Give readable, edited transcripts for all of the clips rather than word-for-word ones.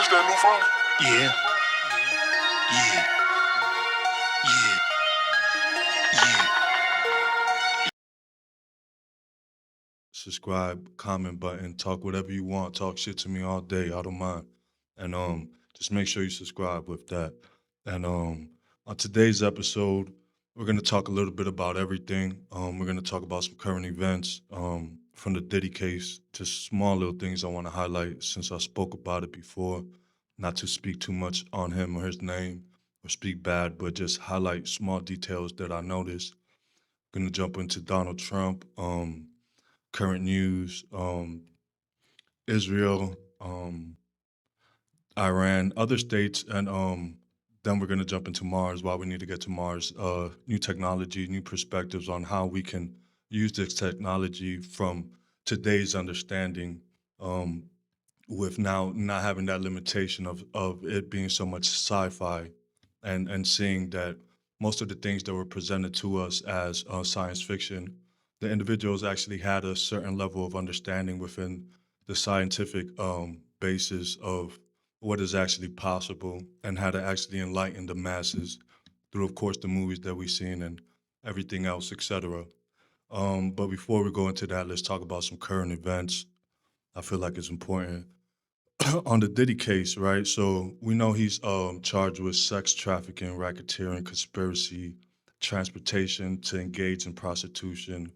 This that new phone? Yeah, yeah, yeah, yeah. Subscribe, comment button, talk whatever you want, talk shit to me all day. I don't mind. And just make sure you subscribe with that. And on today's episode, we're gonna talk a little bit about everything. We're gonna talk about some current events, from the Diddy case, just small little things I want to highlight since I spoke about it before. Not to speak too much on him or his name or speak bad, but just highlight small details that I noticed. Gonna jump into Donald Trump, current news, Israel, Iran, other states, and then we're gonna jump into Mars. Why we need to get to Mars, new technology, new perspectives on how we can use this technology from today's understanding, um, with now not having that limitation of it being so much sci-fi, and seeing that most of the things that were presented to us as science fiction, the individuals actually had a certain level of understanding within the scientific basis of what is actually possible and how to actually enlighten the masses through, of course, the movies that we've seen and everything else, etc. But before we go into that, let's talk about some current events. I feel like it's important. On the Diddy case, right? So we know he's charged with sex trafficking, racketeering, conspiracy, transportation to engage in prostitution,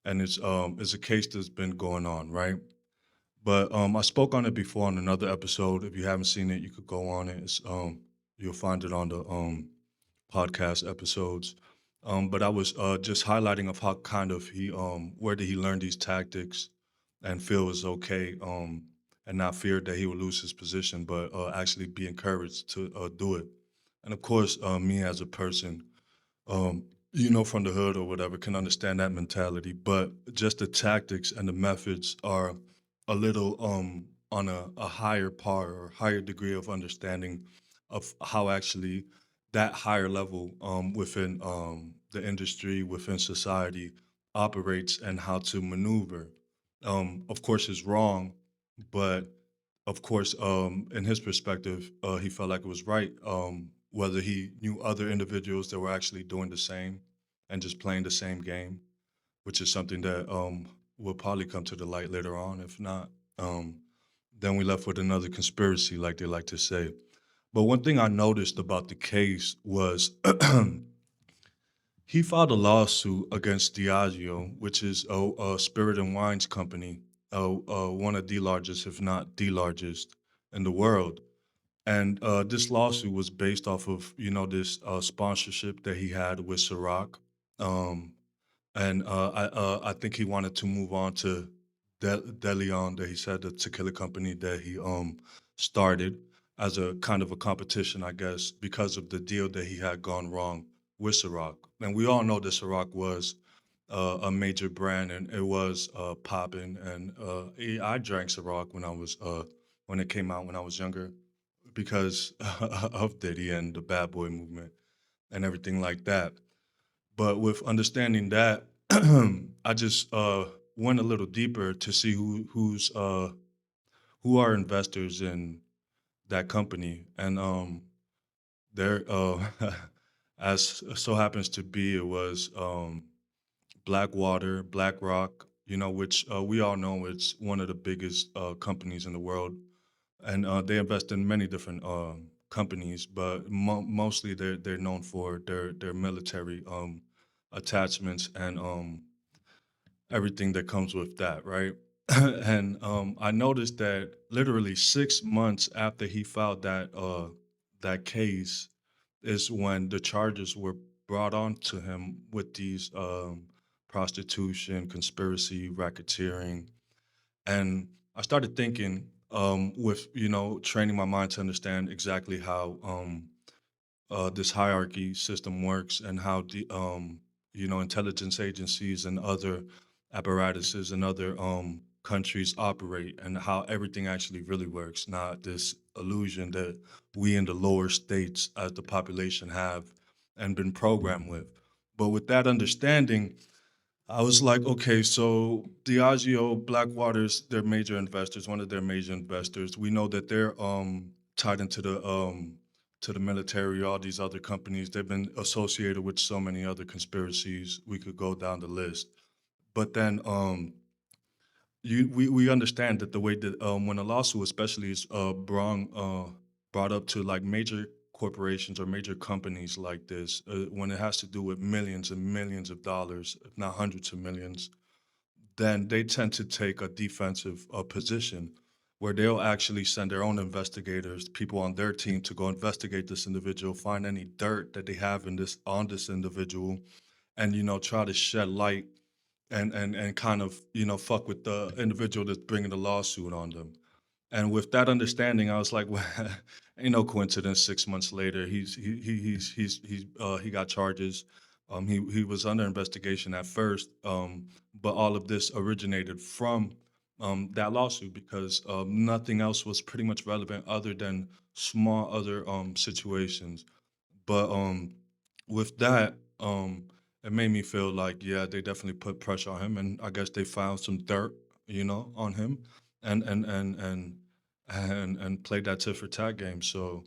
and it's a case that's been going on, right? But I spoke on it before on another episode. If you haven't seen it, you could go on it. You'll find it on the podcast episodes. But I was just highlighting of how kind of where did he learn these tactics and feel was okay, and not fear that he would lose his position, but actually be encouraged to do it. And of course, me as a person, um, from the hood or whatever, can understand that mentality. But just the tactics and the methods are a little on a higher par or higher degree of understanding of how actually that higher level within the industry, within society, operates and how to maneuver. Of course, is wrong, but of course, in his perspective, he felt like it was right. Whether he knew other individuals that were actually doing the same and just playing the same game, which is something that will probably come to the light later on. If not, um, then we left with another conspiracy, like they like to say. But one thing I noticed about the case was he filed a lawsuit against Diageo, which is a spirit and wines company, one of the largest, if not the largest, in the world. And this lawsuit was based off of this sponsorship that he had with Ciroc, um, and I think he wanted to move on to DeLeon, that he said the tequila company that he started as a kind of a competition, I guess, because of the deal that he had gone wrong with Ciroc. And we all know that Ciroc was a major brand, and it was popping. And I drank Ciroc when it came out when I was younger because of Diddy and the Bad Boy movement and everything like that. But with understanding that, I just went a little deeper to see who are investors in that company, and there as so happens to be, it was Blackwater, BlackRock, which we all know it's one of the biggest companies in the world, and they invest in many different companies, but mostly they're known for their military attachments and everything that comes with that, right? And I noticed that literally 6 months after he filed that case is when the charges were brought on to him with these prostitution, conspiracy, racketeering, and I started thinking, with training my mind to understand exactly how this hierarchy system works and how the intelligence agencies and other apparatuses and other countries operate and how everything actually really works, not this illusion that we in the lower states as the population have and been programmed with. But with that understanding, I was like, okay, so Diageo, Blackwater's their major investors, one of their major investors. We know that they're tied into the military, all these other companies. They've been associated with so many other conspiracies. We could go down the list. But then we understand that the way that when a lawsuit especially is brought up to like major corporations or major companies like this, when it has to do with millions and millions of dollars, if not hundreds of millions, then they tend to take a defensive position where they'll actually send their own investigators, people on their team, to go investigate this individual, find any dirt that they have in this on this individual, and try to shed light and kind of fuck with the individual that's bringing the lawsuit on them. And with that understanding, I was like, well, ain't no coincidence. 6 months later, he got charges. He was under investigation at first, but all of this originated from that lawsuit because nothing else was pretty much relevant other than small other situations. But with that, it made me feel like, yeah, they definitely put pressure on him, and I guess they found some dirt, on him, and and and and and played that tit for tat game. So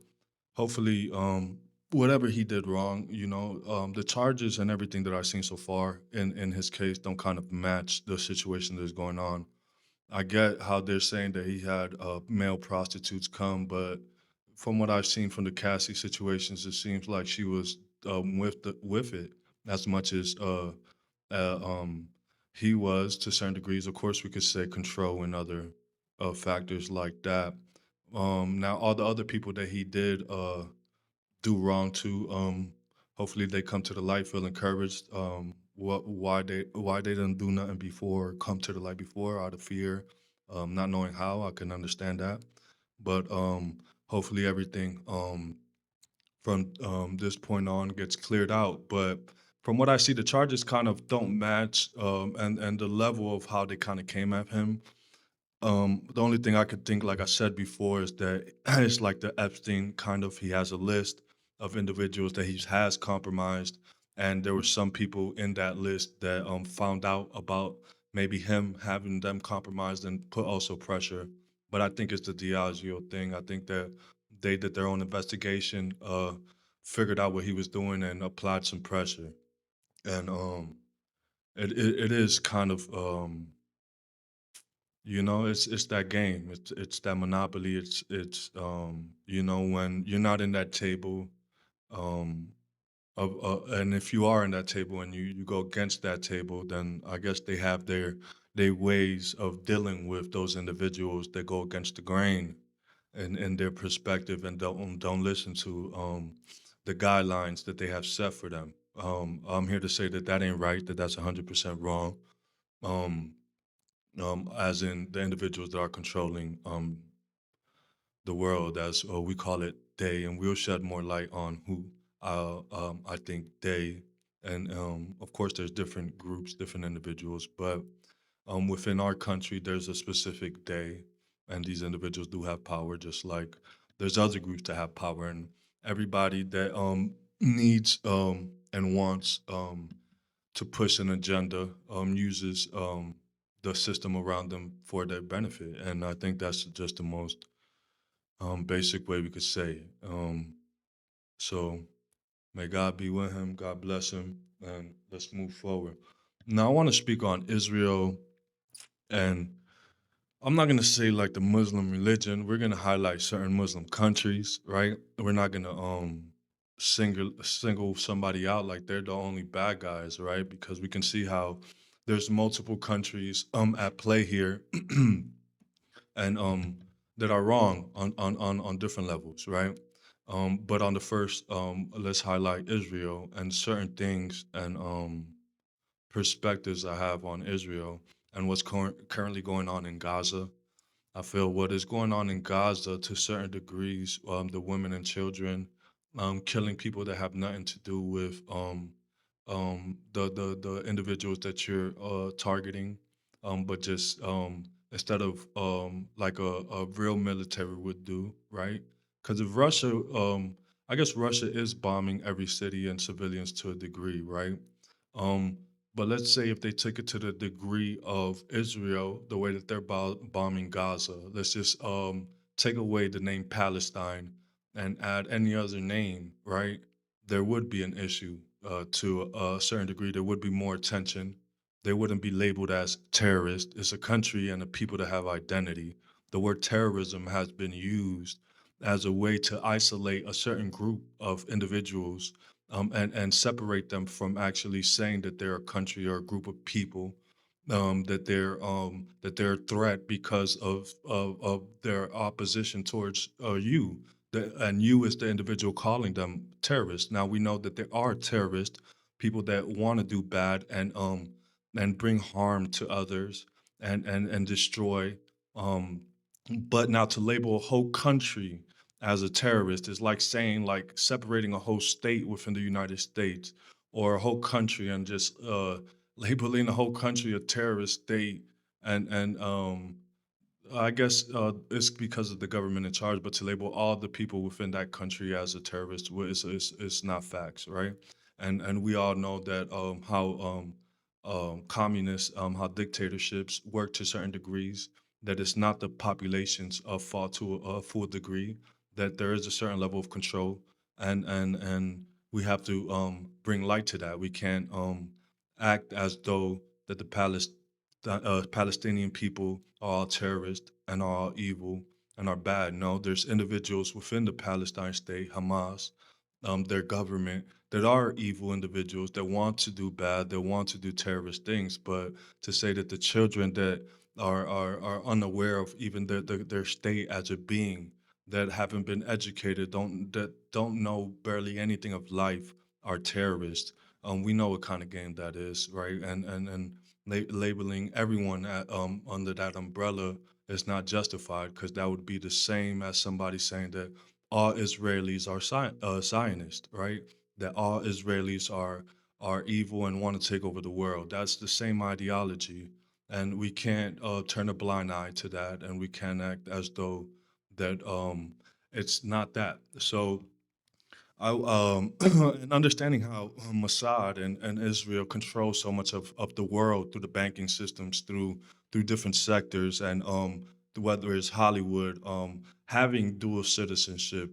hopefully, whatever he did wrong, the charges and everything that I've seen so far in his case don't kind of match the situation that's going on. I get how they're saying that he had male prostitutes come, but from what I've seen from the Cassie situations, it seems like she was with it as much as uh, um, he was to certain degrees. Of course, we could say control and other factors like that. Now, all the other people that he did do wrong to. Hopefully, they come to the light, feel encouraged. Why they didn't do nothing before, come to the light before, out of fear, not knowing how. I can understand that, but hopefully everything from this point on gets cleared out. But from what I see, the charges kind of don't match, and the level of how they kind of came at him. The only thing I could think, like I said before, is that it's like the Epstein kind of. He has a list of individuals that he has compromised, and there were some people in that list that found out about maybe him having them compromised and put also pressure. But I think it's the Diageo thing. I think that they did their own investigation, figured out what he was doing, and applied some pressure. And it is kind of it's that game. It's that monopoly. It's when you're not in that table, um, and if you are in that table and you go against that table, then I guess they have their ways of dealing with those individuals that go against the grain and their perspective and don't listen to the guidelines that they have set for them. I'm here to say that that ain't right. That's 100% wrong. Um, as in the individuals that are controlling the world, as we call it, they, and we'll shed more light on who I think they, and of course, there's different groups, different individuals, but within our country, there's a specific day, and these individuals do have power, just like there's other groups that have power, and everybody that needs and wants to push an agenda uses the system around them for their benefit. And I think that's just the most basic way we could say it. So may God be with him, God bless him, and let's move forward. Now, I want to speak on Israel, and I'm not going to say like the Muslim religion. We're going to highlight certain Muslim countries, right? We're not going to single somebody out like they're the only bad guys, right? Because we can see how there's multiple countries at play here and that are wrong on different levels, right? But on the first, let's highlight Israel and certain things and perspectives I have on Israel and what's currently going on in Gaza. I feel what is going on in Gaza to certain degrees, the women and children, killing people that have nothing to do with the individuals that you're targeting, but just instead of like a real military would do, right? Because if Russia, I guess Russia is bombing every city and civilians to a degree, right? Um, but let's say if they took it to the degree of Israel, the way that they're bombing Gaza, let's just take away the name Palestine and add any other name, right? There would be an issue to a certain degree. There would be more attention. They wouldn't be labeled as terrorist. It's a country and a people that have identity. The word terrorism has been used as a way to isolate a certain group of individuals, and separate them from actually saying that they're a country or a group of people, that they're a threat because of their opposition towards you. And you as the individual calling them terrorists. Now we know that there are terrorists, people that want to do bad and bring harm to others and destroy. Um, but now to label a whole country as a terrorist is like saying, like, separating a whole state within the United States or a whole country and just labeling the whole country a terrorist state. And I guess it's because of the government in charge, but to label all the people within that country as a terrorist is not facts, right? And we all know that how communists, how dictatorships work to certain degrees. That it's not the population's fault to a full degree. That there is a certain level of control, and we have to bring light to that. We can't act as though that the Palestinian people are all terrorists and are all evil and are bad. No, there's individuals within the Palestine state, Hamas, their government, that are evil individuals that want to do bad, that want to do terrorist things. But to say that the children that are unaware of even their state as a being, that haven't been educated, don't know barely anything of life, are terrorists. We know what kind of game that is, right? And labeling everyone under that umbrella is not justified, because that would be the same as somebody saying that all Israelis are Zionist, right? That all Israelis are evil and want to take over the world. That's the same ideology, and we can't turn a blind eye to that, and we can't act as though that it's not that. So and understanding how Mossad and Israel control so much of the world through the banking systems, through different sectors, and whether it's Hollywood, having dual citizenship,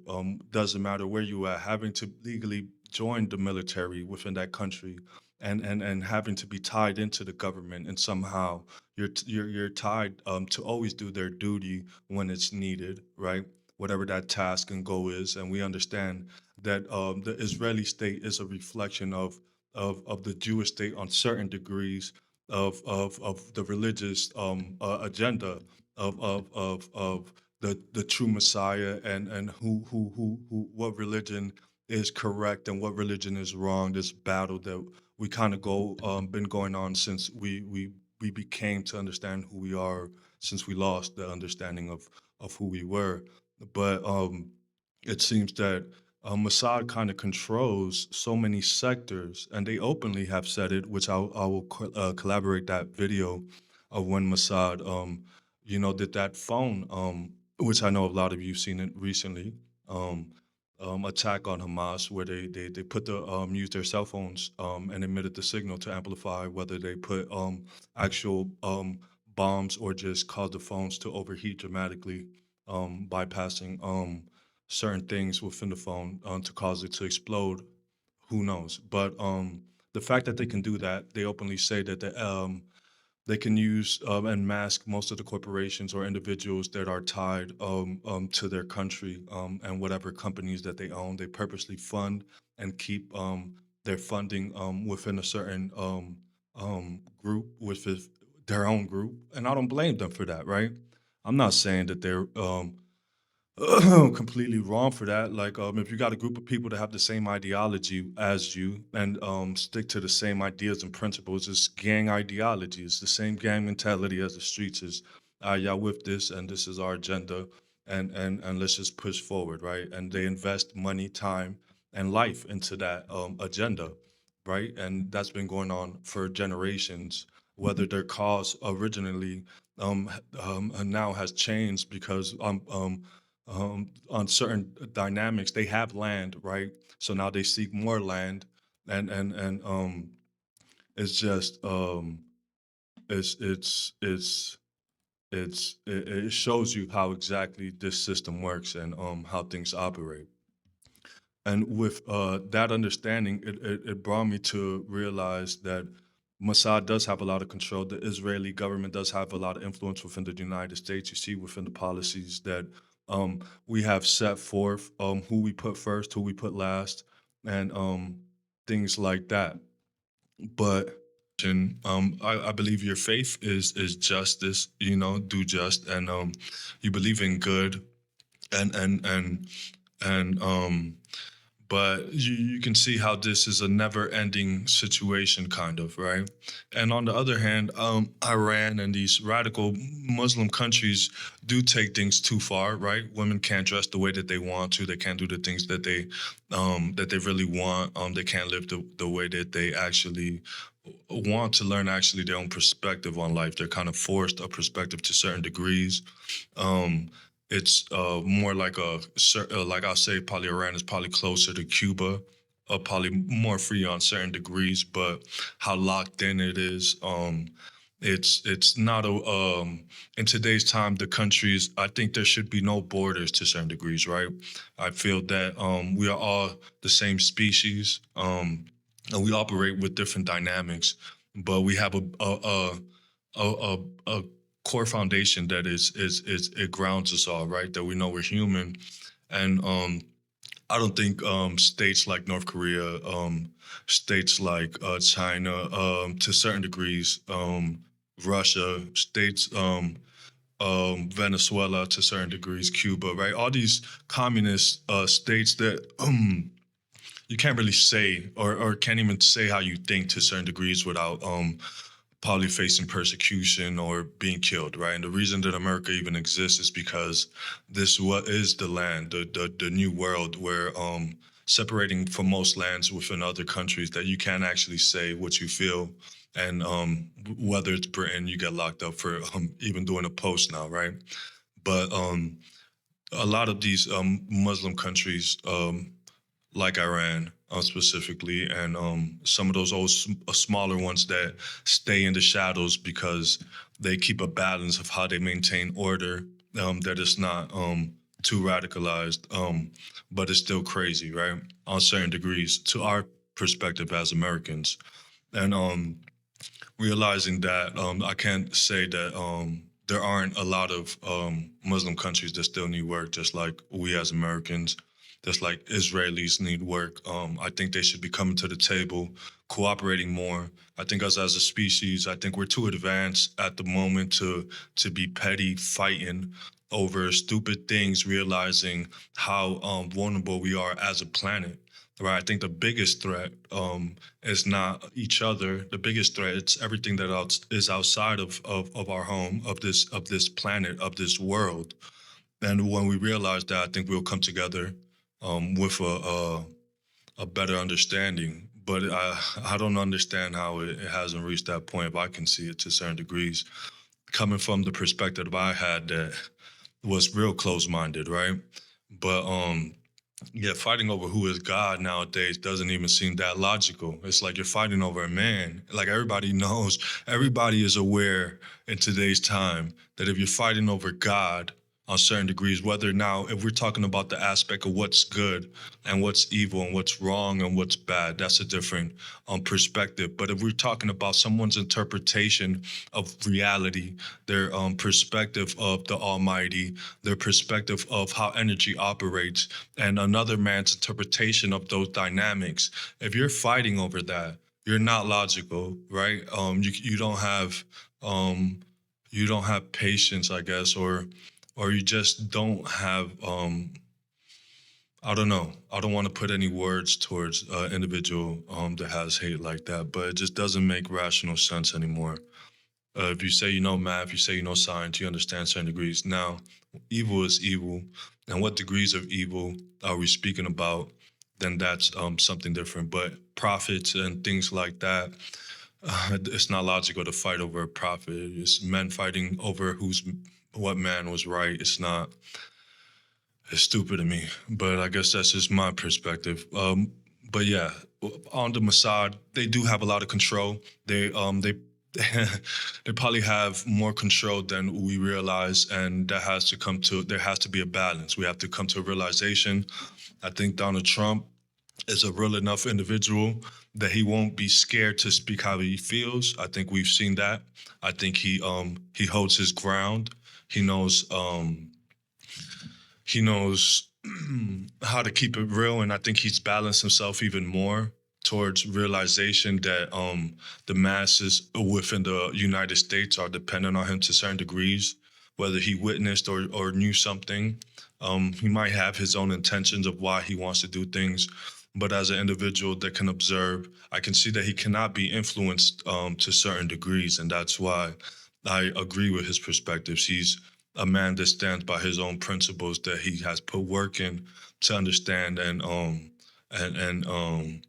doesn't matter where you are, having to legally join the military within that country, and having to be tied into the government, and somehow you're tied to always do their duty when it's needed, right? Whatever that task and goal is, and we understand that the Israeli state is a reflection of the Jewish state on certain degrees of the religious agenda of the true Messiah, and who what religion is correct and what religion is wrong. This battle that we kind of go been going on since we became to understand who we are, since we lost the understanding of who we were. But it seems that Mossad kind of controls so many sectors, and they openly have said it, which I will collaborate that video of when Mossad, did that phone, which I know a lot of you seen it recently, um, attack on Hamas, where they put the used their cell phones and emitted the signal to amplify, whether they put actual bombs or just caused the phones to overheat dramatically, bypassing certain things within the phone to cause it to explode. Who knows? But the fact that they can do that, they openly say that they can use and mask most of the corporations or individuals that are tied to their country, and whatever companies that they own. They purposely fund and keep their funding within a certain group, with their own group. And I don't blame them for that, right? I'm not saying that they're completely wrong for that. Like, if you got a group of people that have the same ideology as you and stick to the same ideas and principles, it's gang ideology. It's the same gang mentality as the streets is. Y'all with this, and this is our agenda, and let's just push forward, right? And they invest money, time, and life into that agenda, right? And that's been going on for generations. Whether their cause originally now has changed because on certain dynamics. They have land, right? So now they seek more land, and it's just it's it shows you how exactly this system works and how things operate. And with that understanding, it brought me to realize that Mossad does have a lot of control. The Israeli government does have a lot of influence within the United States. You see within the policies that we have set forth, who we put first, who we put last, and things like that. But and I believe your faith is justice. You know, do just, and you believe in good, and and and and but you can see how this is a never-ending situation, kind of, right? And on the other hand, Iran and these radical Muslim countries do take things too far, right? Women can't dress the way that they want to. They can't do the things that they really want. They can't live the way that they actually want to learn actually their own perspective on life. They're kind of forced a perspective to certain degrees. Um, it's more like like I'll say, probably Iran is probably closer to Cuba, probably more free on certain degrees, but how locked in it is. It's not a in today's time the countries. I think there should be no borders to certain degrees, right? I feel that we are all the same species, and we operate with different dynamics, but we have a core foundation that is it grounds us all, right? That we know we're human, and I don't think states like North Korea, states like China, to certain degrees, Russia, states Venezuela to certain degrees, Cuba, right? All these communist states that you can't really say or can't even say how you think to certain degrees without probably facing persecution or being killed, right? And the reason that America even exists is because this what is the land, the new world where separating from most lands within other countries that you can't actually say what you feel. And whether it's Britain, you get locked up for even doing a post now, right? But a lot of these Muslim countries, like Iran specifically, and some of those smaller ones that stay in the shadows because they keep a balance of how they maintain order, that it's not too radicalized, but it's still crazy, right? On certain degrees to our perspective as Americans. And realizing that I can't say that there aren't a lot of Muslim countries that still need work, just like we as Americans, just like Israelis need work. I think they should be coming to the table, cooperating more. I think us as a species, I think we're too advanced at the moment to be petty fighting over stupid things, realizing how vulnerable we are as a planet. Right, I think the biggest threat is not each other. The biggest threat it's everything that is outside of our home, of this planet, of this world. And when we realize that, I think we'll come together with a better understanding. But I don't understand how it hasn't reached that point. But I can see it to certain degrees, coming from the perspective I had that was real close-minded, right? But yeah, fighting over who is God nowadays doesn't even seem that logical. It's like you're fighting over a man. Like everybody knows, everybody is aware in today's time that if you're fighting over God on certain degrees, whether now, if we're talking about the aspect of what's good and what's evil and what's wrong and what's bad, that's a different perspective. But if we're talking about someone's interpretation of reality, their perspective of the Almighty, their perspective of how energy operates, and another man's interpretation of those dynamics. If you're fighting over that, you're not logical, right? Um, you don't have patience, I guess, or you just don't have. I don't know. I don't want to put any words towards an individual that has hate like that, but it just doesn't make rational sense anymore. If you say you know math, you say you know science, you understand certain degrees. Now, evil is evil, and what degrees of evil are we speaking about? Then that's something different. But profits and things like that, it's not logical to fight over a profit. It's men fighting over what man was right. It's not. It's stupid to me, but I guess that's just my perspective. But yeah, on the Mossad, they do have a lot of control. They they probably have more control than we realize, and there has to be a balance. We have to come to a realization. I think Donald Trump is a real enough individual that he won't be scared to speak how he feels. I think we've seen that. I think he holds his ground. He knows he knows how to keep it real, and I think he's balanced himself even more towards realization that the masses within the United States are dependent on him to certain degrees, whether he witnessed or knew something. He might have his own intentions of why he wants to do things, but as an individual that can observe, I can see that he cannot be influenced to certain degrees, and that's why I agree with his perspectives. He's a man that stands by his own principles that he has put work in to understand and and um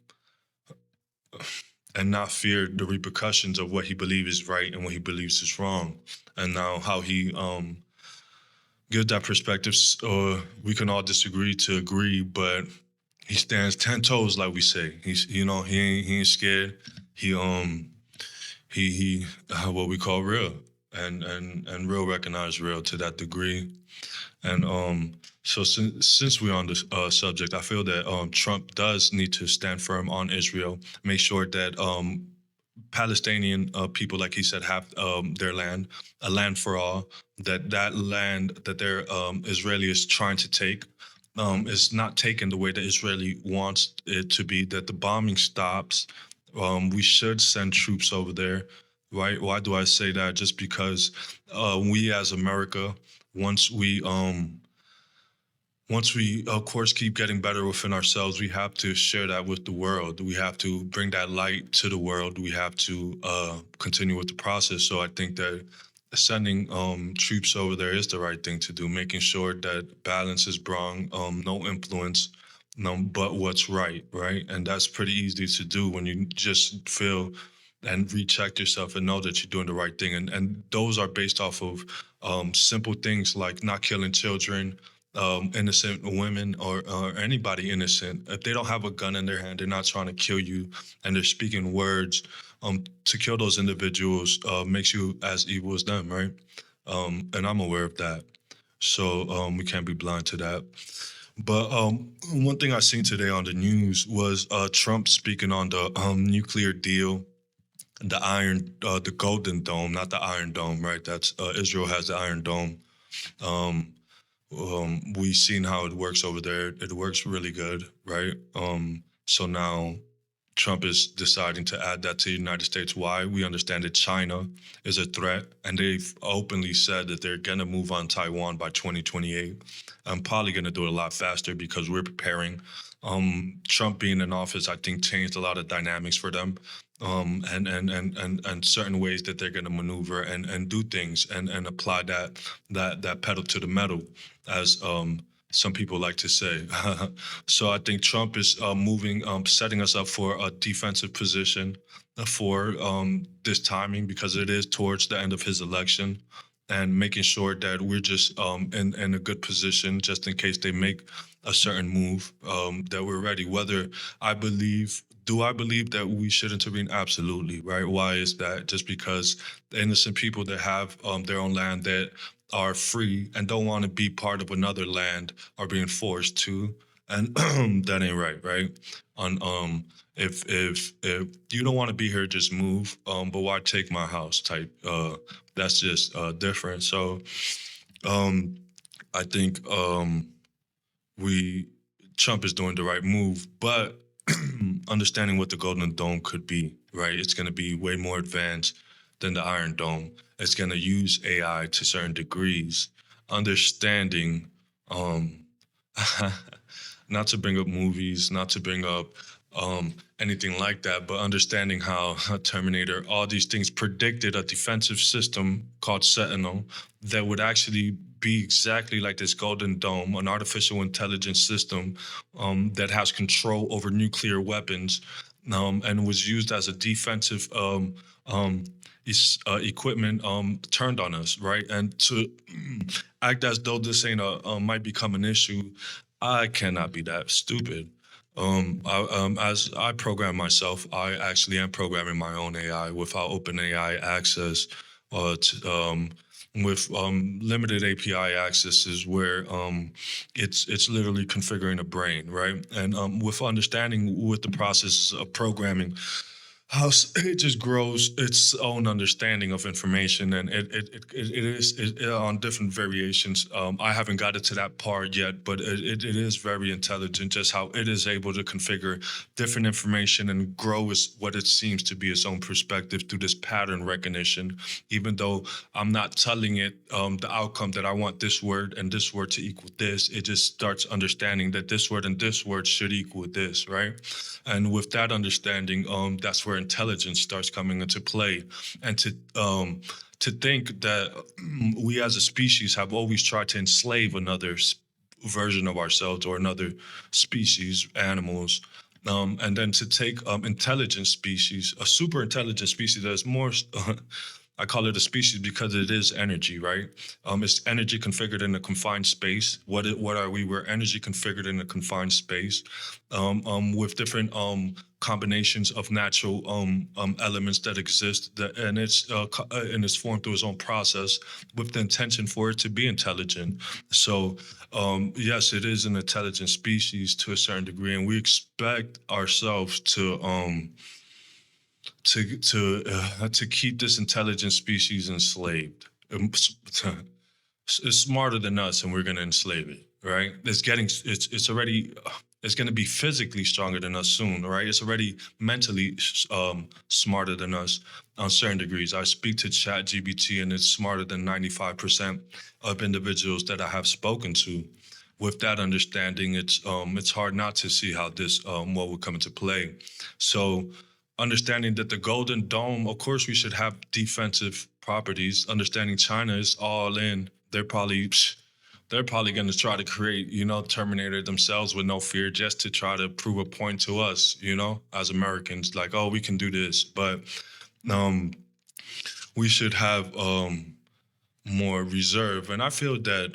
and not fear the repercussions of what he believes is right and what he believes is wrong. And now how he gives that perspective, we can all disagree to agree, but he stands 10 toes, like we say. He's he ain't scared. He he what we call real, and real recognize real to that degree. And so since we're on this subject, I feel that Trump does need to stand firm on Israel, make sure that Palestinian people, like he said, have their land, a land for all. That land that their Israeli is trying to take is not taken the way that Israeli wants it to be. That the bombing stops. We should send troops over there, right? Why do I say that? Just because we as America, once we of course keep getting better within ourselves, we have to share that with the world. We have to bring that light to the world. We have to continue with the process. So I think that sending troops over there is the right thing to do, making sure that balance is brought, no influence, no, but what's right, right? And that's pretty easy to do when you just feel and recheck yourself and know that you're doing the right thing. And those are based off of simple things like not killing children, innocent women, or anybody innocent. If they don't have a gun in their hand, they're not trying to kill you, and they're speaking words. To kill those individuals makes you as evil as them, right? And I'm aware of that. So we can't be blind to that. But one thing I seen today on the news was Trump speaking on the nuclear deal, the Golden Dome, not the Iron Dome, right? That's Israel has the Iron Dome. Um, we've seen how it works over there. It works really good, right? So now Trump is deciding to add that to the United States. Why? We understand that China is a threat, and they've openly said that they're going to move on Taiwan by 2028. I'm probably going to do it a lot faster because we're preparing. Trump being in office, I think, changed a lot of dynamics for them, and certain ways that they're going to maneuver and do things and apply that pedal to the metal, as some people like to say. So I think Trump is moving, setting us up for a defensive position for this timing because it is towards the end of his election, and making sure that we're just in a good position just in case they make a certain move, that we're ready. Do I believe that we should intervene? Absolutely, right? Why is that? Just because the innocent people that have their own land that are free and don't want to be part of another land are being forced to, and that ain't right, right? On if you don't want to be here, just move. But why take my house? Type. That's just different. So um, I think we Trump is doing the right move, but understanding what the Golden Dome could be, right? It's going to be way more advanced than the Iron Dome. It's going to use AI to certain degrees. Understanding, um, not to bring up movies, not to bring up anything like that, but understanding how Terminator, all these things predicted a defensive system called Sentinel that would actually be exactly like this Golden Dome, an artificial intelligence system that has control over nuclear weapons, and was used as a defensive equipment turned on us, right? And to act as though this ain't might become an issue, I cannot be that stupid. As I program myself, I actually am programming my own AI without OpenAI access. With limited API access is where it's literally configuring a brain, right? And with understanding with the processes of programming, it just grows its own understanding of information, and it on different variations. I haven't got it to that part yet, but it is very intelligent. Just how it is able to configure different information and grow what it seems to be its own perspective through this pattern recognition. Even though I'm not telling it the outcome that I want this word and this word to equal this, it just starts understanding that this word and this word should equal this, right? And with that understanding, that's where intelligence starts coming into play. And to think that we as a species have always tried to enslave another version of ourselves or another species, animals, and then to take intelligent species, a super intelligent species that's more. I call it a species because it is energy, right? It's energy configured in a confined space. What are we? We're energy configured in a confined space, with different combinations of natural elements that exist, and it's formed through its own process with the intention for it to be intelligent. So yes, it is an intelligent species to a certain degree, and we expect ourselves to keep this intelligent species enslaved. It's smarter than us, and we're going to enslave it. Right? It's already it's going to be physically stronger than us soon. Right? It's already mentally smarter than us on certain degrees. I speak to ChatGPT, and it's smarter than 95% of individuals that I have spoken to. With that understanding, it's hard not to see how this what would come into play. So understanding that the Golden Dome, of course, we should have defensive properties. Understanding China is all in. They're probably going to try to create, Terminator themselves with no fear, just to try to prove a point to us, as Americans, like, oh, we can do this. But um, we should have more reserve. And I feel that,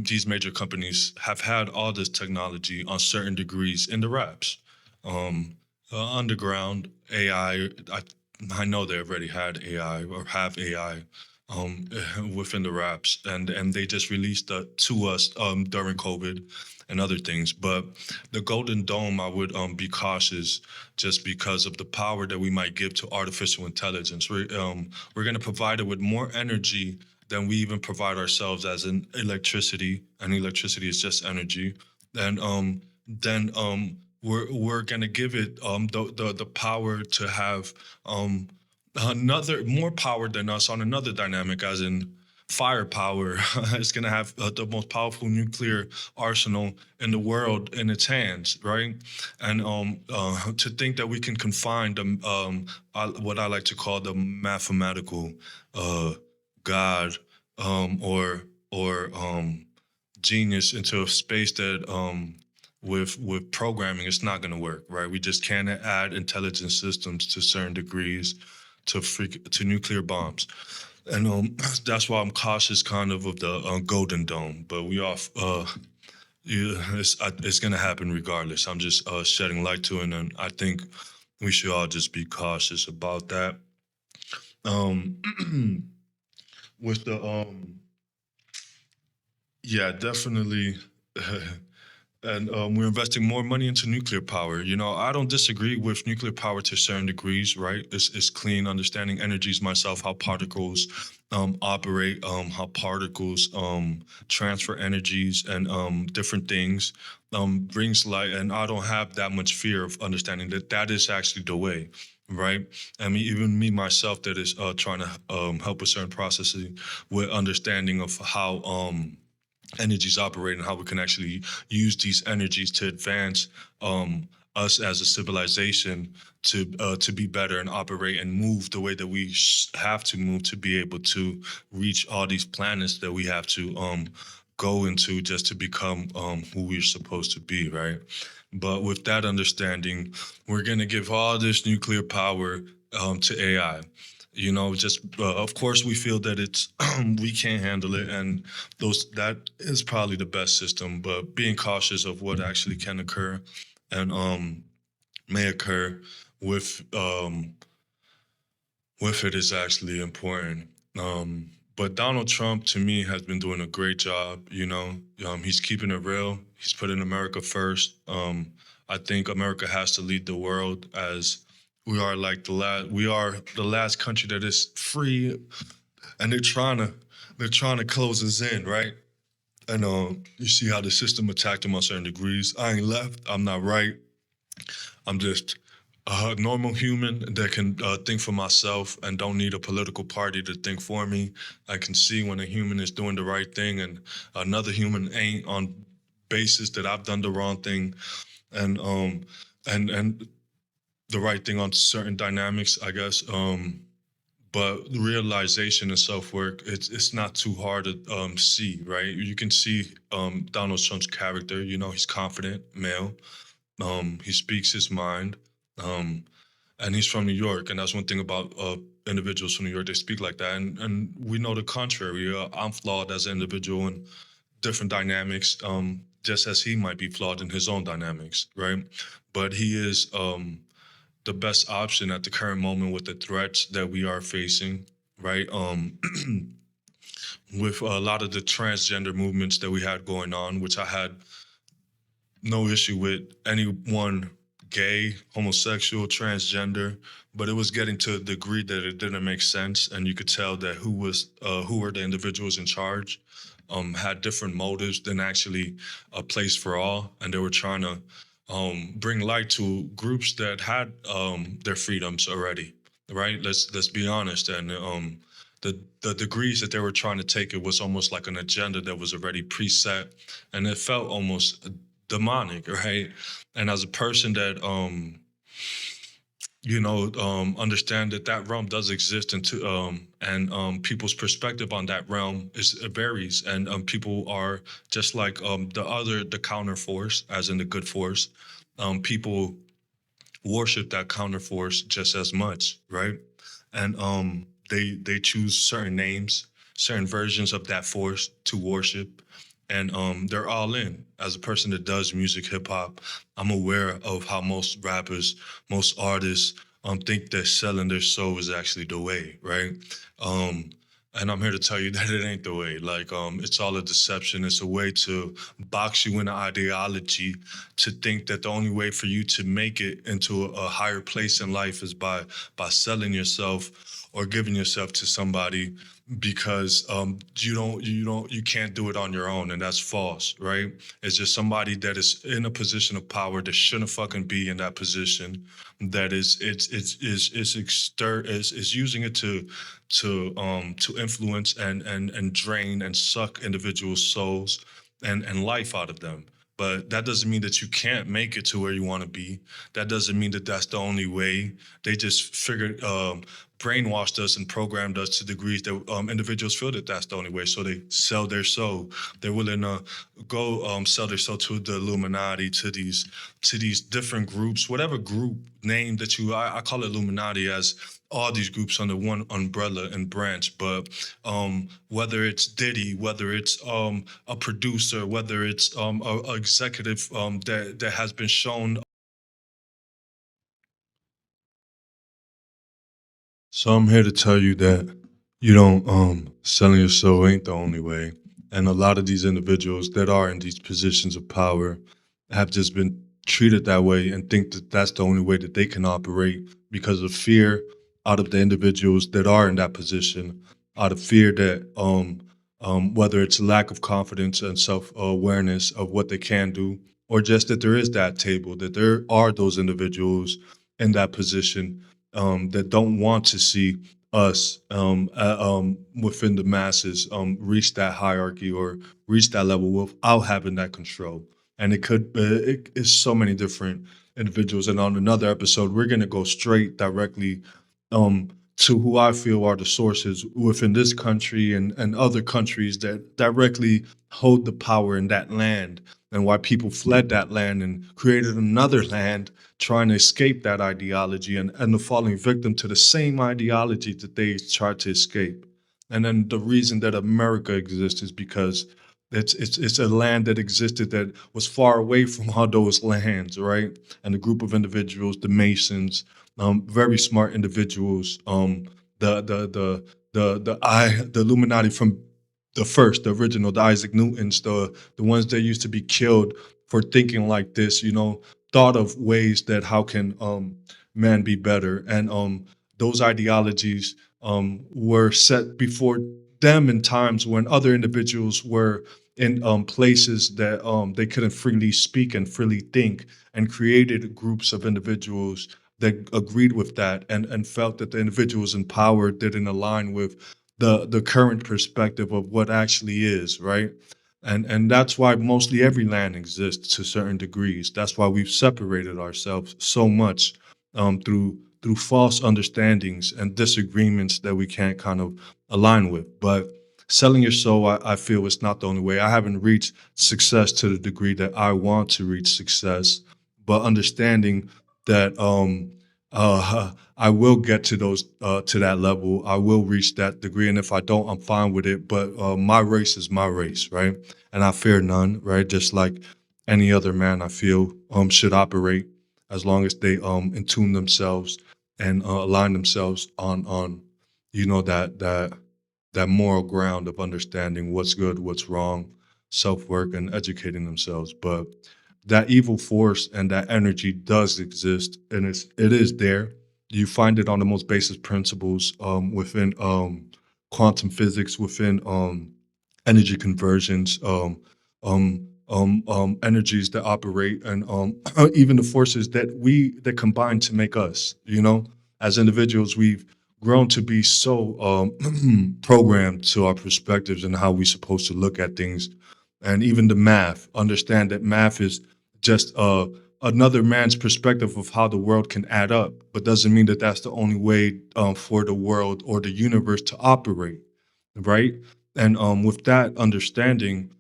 these major companies have had all this technology on certain degrees in the wraps. Underground AI, I know they already had AI or have AI within the wraps, and they just released that to us during COVID and other things. But the Golden Dome, I would be cautious just because of the power that we might give to artificial intelligence. We're going to provide it with more energy than we even provide ourselves as in electricity, and electricity is just energy. And then we're gonna give it the power to have another more power than us on another dynamic, as in firepower. It's gonna have the most powerful nuclear arsenal in the world in its hands, right? And to think that we can confine what I like to call the mathematical God, or genius into a space that with programming, it's not going to work, right? We just can't add intelligent systems to certain degrees to nuclear bombs, and that's why I'm cautious, kind of the Golden Dome. But we off. Yeah, it's going to happen regardless. I'm just shedding light to it, and I think we should all just be cautious about that. Um, with the yeah, definitely. And we're investing more money into nuclear power. I don't disagree with nuclear power to certain degrees, right? It's clean, understanding energies myself, how particles operate, how particles transfer energies, and different things brings light. And I don't have that much fear of understanding that that is actually the way. Right. I mean, even me myself, that is trying to help with certain processing with understanding of how energies operate and how we can actually use these energies to advance us as a civilization to be better and operate and move the way that we have to move to be able to reach all these planets that we have to go into just to become who we're supposed to be, right? But with that understanding, we're going to give all this nuclear power to AI. Just of course we feel that it's we can't handle it, and that is probably the best system. But being cautious of what actually can occur, and may occur with it is actually important. But Donald Trump, to me, has been doing a great job. He's keeping it real. He's putting America first. I think America has to lead the world as we are like the last. We are the last country that is free, and they're trying to close us in, right? And you see how the system attacked him on certain degrees. I ain't left. I'm not right. I'm just a normal human that can think for myself and don't need a political party to think for me. I can see when a human is doing the right thing and another human ain't, on basis that I've done the wrong thing, and and the right thing on certain dynamics, I guess. But realization and self work, it's not too hard to see, right? You can see Donald Trump's character. He's confident male. He speaks his mind, um, and he's from New York, and that's one thing about individuals from New York. They speak like that, and we know the contrary. I'm flawed as an individual in different dynamics, just as he might be flawed in his own dynamics, right? But he is the best option at the current moment with the threats that we are facing, right? With a lot of the transgender movements that we had going on, which I had no issue with anyone gay, homosexual, transgender, but it was getting to a degree that it didn't make sense, and you could tell that who were the individuals in charge had different motives than actually a place for all, and they were trying to bring light to groups that had their freedoms already, right? Let's be honest, and the degrees that they were trying to take, it was almost like an agenda that was already preset, and it felt almost demonic, right? And as a person that understand that that realm does exist, and people's perspective on that realm it varies, and people are just like the counter force, as in the good force. People worship that counter force just as much, right? And they choose certain names, certain versions of that force to worship, and they're all in. As a person that does music, hip hop, I'm aware of how most rappers, most artists, think that selling their soul is actually the way, right? Um, and I'm here to tell you that it ain't the way. Like, it's all a deception. It's a way to box you in an ideology, to think that the only way for you to make it into a higher place in life is by selling yourself or giving yourself to somebody, because you can't do it on your own, and that's false, right? It's just somebody that is in a position of power that shouldn't fucking be in that position, that is using it to influence and drain and suck individuals' souls and life out of them. But that doesn't mean that you can't make it to where you want to be. That doesn't mean that that's the only way. They just figured, brainwashed us and programmed us to degrees that individuals feel that that's the only way. So they sell their soul. They're willing to go sell their soul to the Illuminati, to these different groups, whatever group name that I call it Illuminati, as all these groups under one umbrella and branch. But whether it's Diddy, whether it's a producer, whether it's a executive that has been shown. So I'm here to tell you that you don't selling your soul ain't the only way. And a lot of these individuals that are in these positions of power have just been treated that way and think that that's the only way that they can operate, because of fear out of the individuals that are in that position, out of fear that whether it's lack of confidence and self-awareness of what they can do, or just that there is that table, that there are those individuals in that position that don't want to see us within the masses reach that hierarchy or reach that level without having that control. And it is so many different individuals. And on another episode, we're going to go straight directly to who I feel are the sources within this country and other countries that directly hold the power in that land, and why people fled that land and created another land trying to escape that ideology, and the falling victim to the same ideology that they tried to escape. And then the reason that America exists is because It's a land that existed that was far away from all those lands, right? And a group of individuals, the Masons, very smart individuals, the Illuminati from the original, the Isaac Newtons, the ones that used to be killed for thinking like this, thought of ways that how can man be better, and those ideologies were set before them in times when other individuals were in places that they couldn't freely speak and freely think, and created groups of individuals that agreed with that, and felt that the individuals in power didn't align with the current perspective of what actually is, right? And that's why mostly every land exists to certain degrees. That's why we've separated ourselves so much through false understandings and disagreements that we can't kind of align with. But selling your soul, I feel, is not the only way. I haven't reached success to the degree that I want to reach success, but understanding that I will get to those to that level. I will reach that degree, and if I don't, I'm fine with it. But my race is my race, right? And I fear none, right? Just like any other man, I feel should operate, as long as they attune themselves and align themselves on that moral ground of understanding what's good, what's wrong, self work, and educating themselves. But that evil force and that energy does exist, and it is there. You find it on the most basic principles within quantum physics, within energy conversions, energies that operate, and even the forces that combine to make us. As individuals, we've grown to be so programmed to our perspectives and how we're supposed to look at things, and even the math. Understand that math is just another man's perspective of how the world can add up, but doesn't mean that that's the only way for the world or the universe to operate, right? And with that understanding,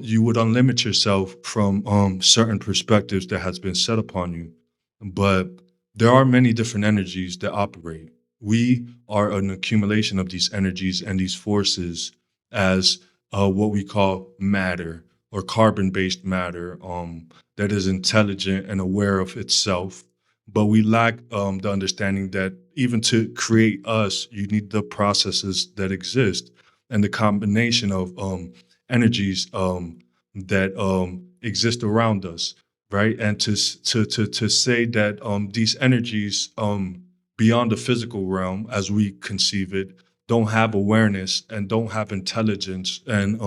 you would unlimit yourself from certain perspectives that has been set upon you. But there are many different energies that operate. We are an accumulation of these energies and these forces as what we call matter, or carbon-based matter, that is intelligent and aware of itself. But we lack the understanding that even to create us, you need the processes that exist, and the combination of energies that exist around us, right? And to say that these energies beyond the physical realm, as we conceive it, don't have awareness and don't have intelligence, and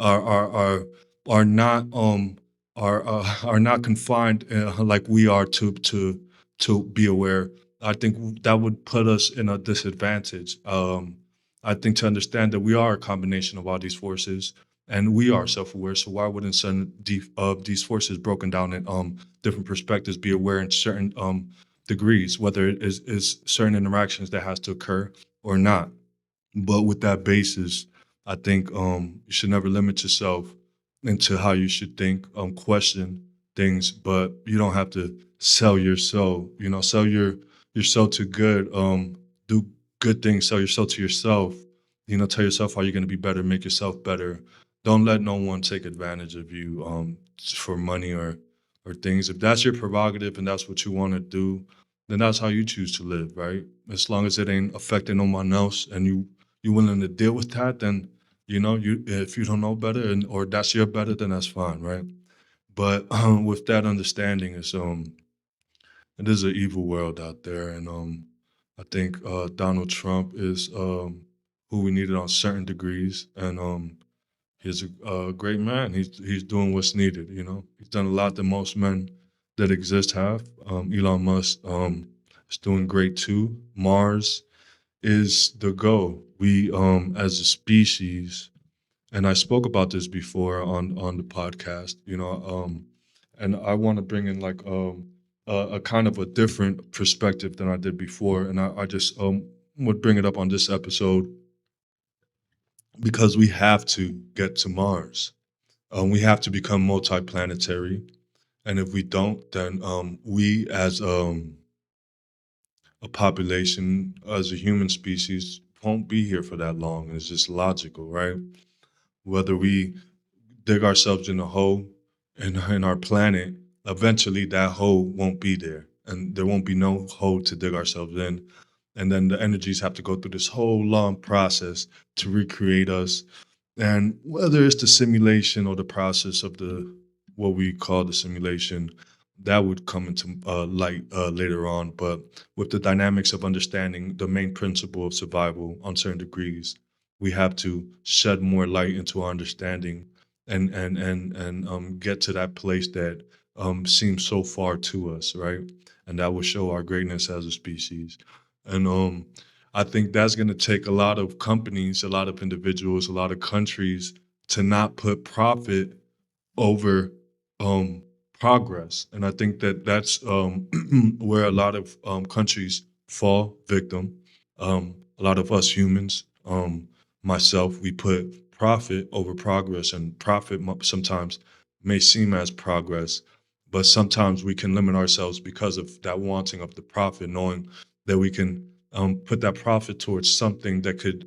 are are are are not are not confined like we are to be aware. I think that would put us in a disadvantage. I think to understand that we are a combination of all these forces, and we are self-aware. So why wouldn't some of these forces broken down in different perspectives be aware in certain degrees, whether it is certain interactions that has to occur or not? But with that basis, I think you should never limit yourself into how you should think, question things, but you don't have to sell your soul. Sell your soul to good, do good things, sell your soul to yourself. Tell yourself how you're gonna be better, make yourself better. Don't let no one take advantage of you for money or things. If that's your prerogative and that's what you want to do, then that's how you choose to live, right? As long as it ain't affecting no one else, and you willing to deal with that, then you if you don't know better, and or that's your better, then that's fine, right? But with that understanding, it is an evil world out there, and I think Donald Trump is who we needed on certain degrees, and he's a great man. He's doing what's needed. He's done a lot that most men that exist have. Elon Musk is doing great too. Mars is the goal. We, as a species, and I spoke about this before on the podcast, and I want to bring in like a kind of a different perspective than I did before, and I just would bring it up on this episode because we have to get to Mars. We have to become multiplanetary, and if we don't, then we as a population, as a human species, won't be here for that long. It's just logical, right? Whether we dig ourselves in a hole in our planet, eventually that hole won't be there. And there won't be no hole to dig ourselves in. And then the energies have to go through this whole long process to recreate us. And whether it's the simulation or the process of the what we call the simulation, that would come into light later on. But with the dynamics of understanding the main principle of survival on certain degrees, we have to shed more light into our understanding and get to that place that seems so far to us, right? And that will show our greatness as a species. And I think that's going to take a lot of companies, a lot of individuals, a lot of countries to not put profit over um, progress. And I think that that's where a lot of countries fall victim. A lot of us humans, myself, we put profit over progress, and profit sometimes may seem as progress, but sometimes we can limit ourselves because of that wanting of the profit, knowing that we can put that profit towards something that could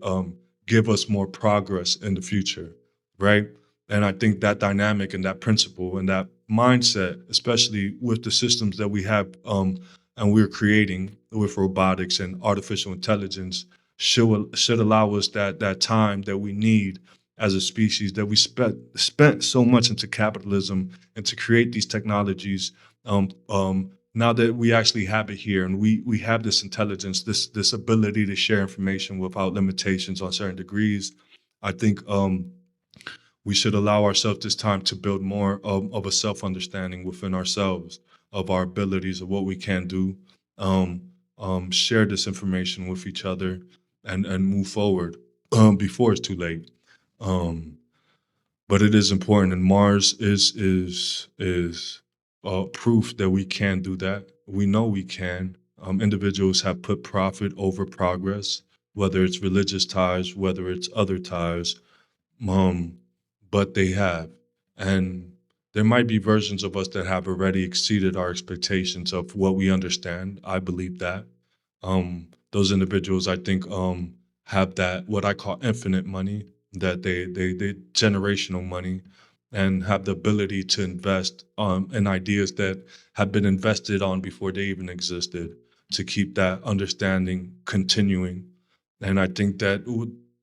give us more progress in the future, right? And I think that dynamic and that principle and that mindset, especially with the systems that we have and we're creating with robotics and artificial intelligence, should allow us that time that we need as a species that we spent so much into capitalism and to create these technologies. Now that we actually have it here and we have this intelligence, this ability to share information without limitations on certain degrees, I think we should allow ourselves this time to build more of a self understanding within ourselves of our abilities of what we can do, um, share this information with each other, and move forward before it's too late. Um, but it is important, and Mars is proof that we can do that. We know we can. Individuals have put profit over progress, whether it's religious ties, whether it's other ties, um, but they have. And there might be versions of us that have already exceeded our expectations of what we understand. I believe that. Those individuals, I think, have that what I call infinite money, that they generational money, and have the ability to invest in ideas that have been invested on before they even existed to keep that understanding continuing. And I think that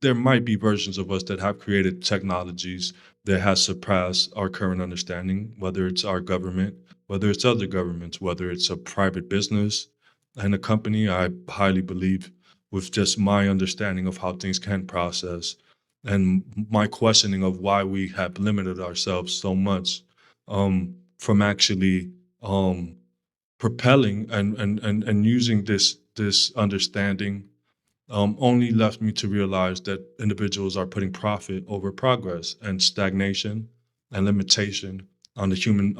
there might be versions of us that have created technologies that has surpassed our current understanding, whether it's our government, whether it's other governments, whether it's a private business and a company. I highly believe, with just my understanding of how things can process and my questioning of why we have limited ourselves so much from actually propelling and using this understanding only left me to realize that individuals are putting profit over progress and stagnation and limitation on the human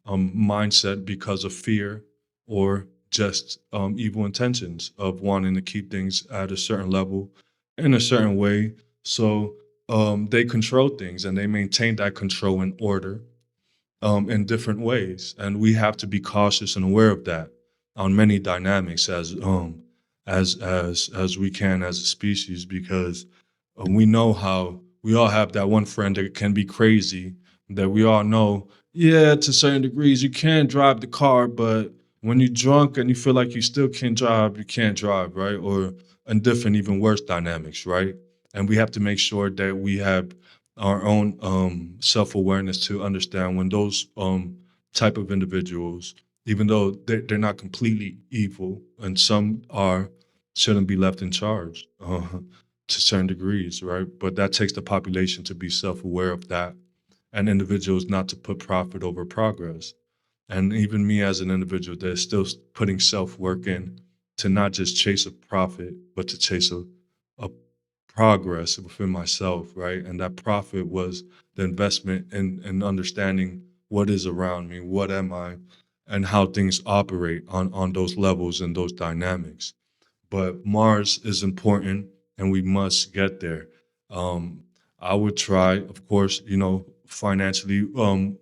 mindset because of fear or just evil intentions of wanting to keep things at a certain level in a certain way. So they control things and they maintain that control and order in different ways, and we have to be cautious and aware of that on many dynamics as we can as a species, because we know how we all have that one friend that can be crazy. That we all know, yeah, to certain degrees, you can drive the car, but when you're drunk and you feel like you still can drive, you can't drive, right? Or in different, even worse dynamics, right? And we have to make sure that we have our own self-awareness to understand when those type of individuals, even though they're not completely evil and some are, shouldn't be left in charge to certain degrees, right? But that takes the population to be self-aware of that and individuals not to put profit over progress. And even me as an individual that's still putting self-work in to not just chase a profit, but to chase a progress within myself, right? And that profit was the investment in understanding what is around me, what am I, and how things operate on those levels and those dynamics. But Mars is important and we must get there. Um, I would try, of course, financially,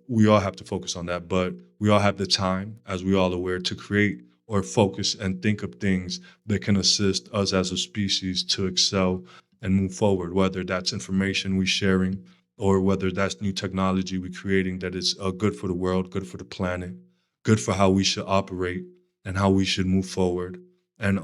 we all have to focus on that, but we all have the time, as we all aware, to create or focus and think of things that can assist us as a species to excel and move forward, whether that's information we sharing or whether that's new technology we're creating that is good for the world, good for the planet, good for how we should operate and how we should move forward, and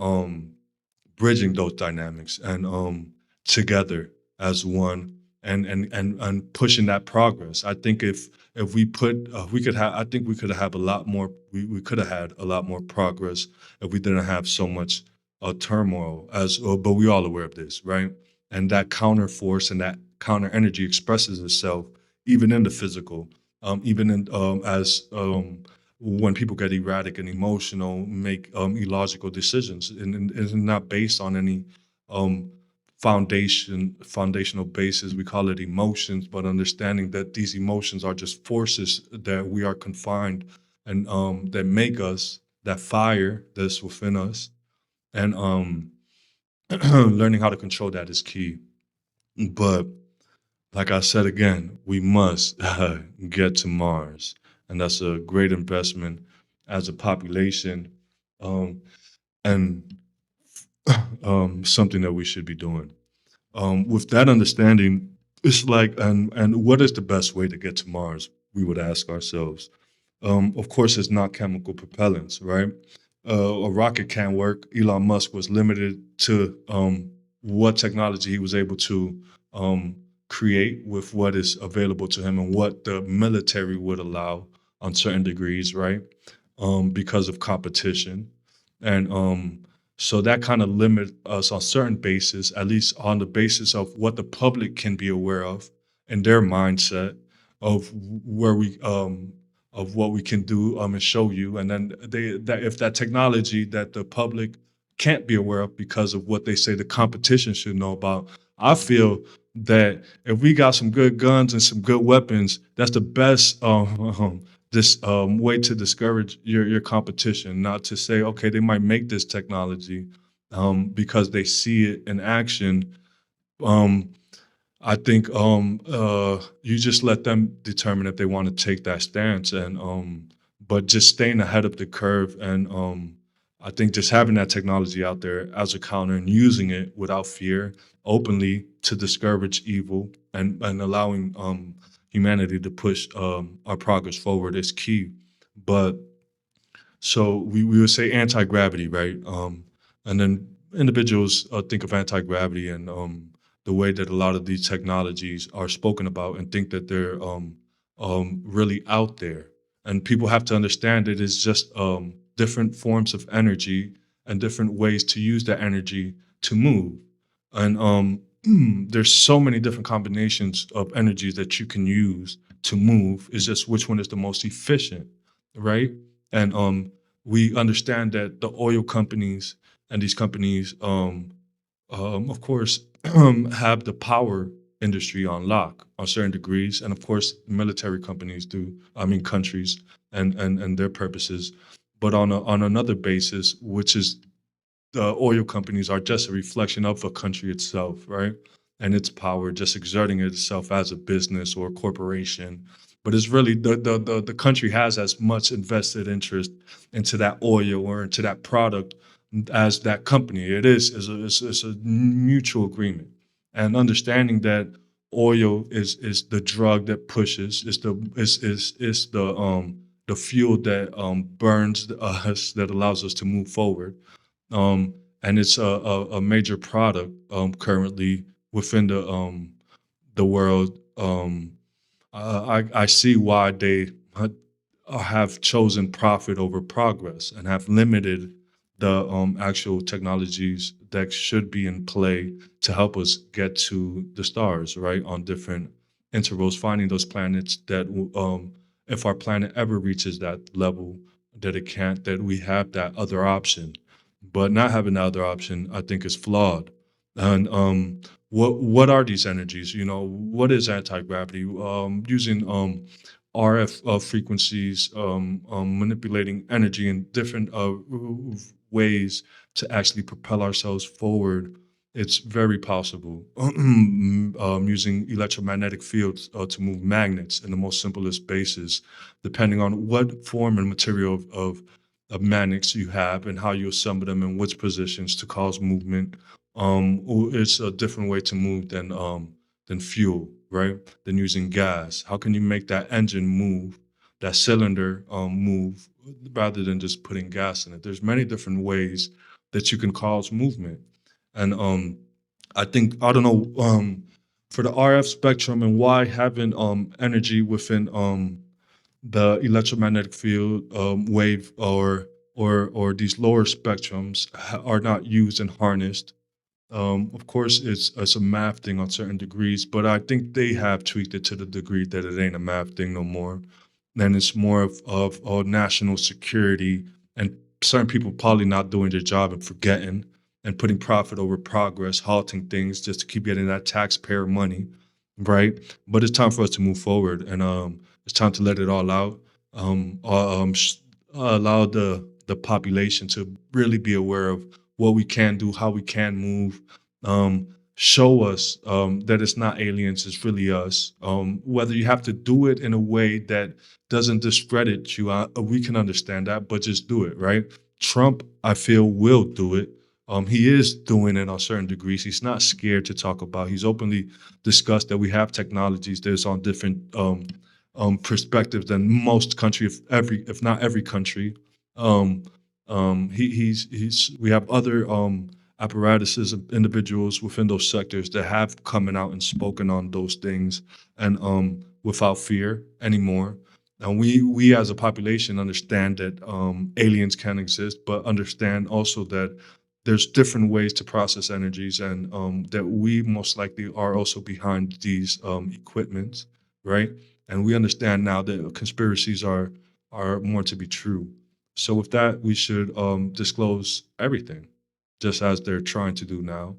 bridging those dynamics and together as one, and pushing that progress. I think if we put we could have I think we could have a lot more we could have had a lot more progress if we didn't have so much turmoil, as but we all aware of this, right? And that counter force and that counter energy expresses itself even in the physical, even in as when people get erratic and emotional, make illogical decisions, and it's not based on any um, foundational basis. We call it emotions, but understanding that these emotions are just forces that we are confined, and that make us, that fire that's within us, and learning how to control that is key. But like I said again, we must get to Mars, and that's a great investment as a population, um, and something that we should be doing. With that understanding, it's like, and what is the best way to get to Mars? We would ask ourselves. Of course, it's not chemical propellants, right? A rocket can't work. Elon Musk was limited to what technology he was able to um, create with what is available to him and what the military would allow on certain degrees, right? Because of competition. And so that kind of limit us on certain basis, at least on the basis of what the public can be aware of and their mindset of where we of what we can do and show you. And then that if that technology that the public can't be aware of because of what they say the competition should know about, I feel that if we got some good guns and some good weapons, that's the best this way to discourage your competition. Not to say, okay, they might make this technology because they see it in action. Um, I think you just let them determine if they want to take that stance, and but just staying ahead of the curve, and I think just having that technology out there as a counter and using it without fear, openly to discourage evil, and allowing humanity to push our progress forward is key. But so we would say anti-gravity, right? And then individuals think of anti-gravity and the way that a lot of these technologies are spoken about, and think that they're really out there. And people have to understand that it's just different forms of energy and different ways to use that energy to move. And there's so many different combinations of energies that you can use to move. It's just which one is the most efficient, right? And we understand that the oil companies and these companies, of course, have the power industry on lock on certain degrees, and of course, military companies do. I mean, countries and their purposes. But on another basis, which is the oil companies are just a reflection of a country itself, right? And its power just exerting itself as a business or a corporation. But it's really the country has as much invested interest into that oil or into that product as that company. It is a mutual agreement. And understanding that oil is the drug that pushes, is the fuel that burns us, that allows us to move forward, and it's a major product currently within the world. I see why they have chosen profit over progress and have limited the actual technologies that should be in play to help us get to the stars, right? On different intervals, finding those planets that, if our planet ever reaches that level that it can't, that we have that other option. But not having the other option, I think, is flawed. And what are these energies? You know, what is anti gravity? Using RF frequencies, manipulating energy in different ways to actually propel ourselves forward. It's very possible. Using electromagnetic fields to move magnets in the most simplest basis, depending on what form and material of magnets you have and how you assemble them in which positions to cause movement. It's a different way to move than fuel. right, than using gas? How can you make that engine move, that cylinder move, rather than just putting gas in it? There's many different ways that you can cause movement. And I think, I don't know, for the RF spectrum and why having energy within the electromagnetic field wave, or these lower spectrums are not used and harnessed. Of course, it's a math thing on certain degrees, but I think they have tweaked it to the degree that it ain't a math thing no more. And it's more of national security, and certain people probably not doing their job and forgetting and putting profit over progress, halting things just to keep getting that taxpayer money, right? But it's time for us to move forward, and it's time to let it all out. Allow the population to really be aware of what we can do, how we can move. Show us that it's not aliens, it's really us. Whether you have to do it in a way that doesn't discredit you, we can understand that, but just do it, right? Trump, I feel, will do it. He is doing it on certain degrees. He's not scared to talk about. He's openly discussed that we have technologies that's on different perspectives than most country, if not every country. Um, he's we have other apparatuses of individuals within those sectors that have coming out and spoken on those things, and without fear anymore. And we as a population understand that aliens can exist, but understand also that there's different ways to process energies, and that we most likely are also behind these equipments, right? And we understand now that conspiracies are more to be true. So with that, we should disclose everything, just as they're trying to do now,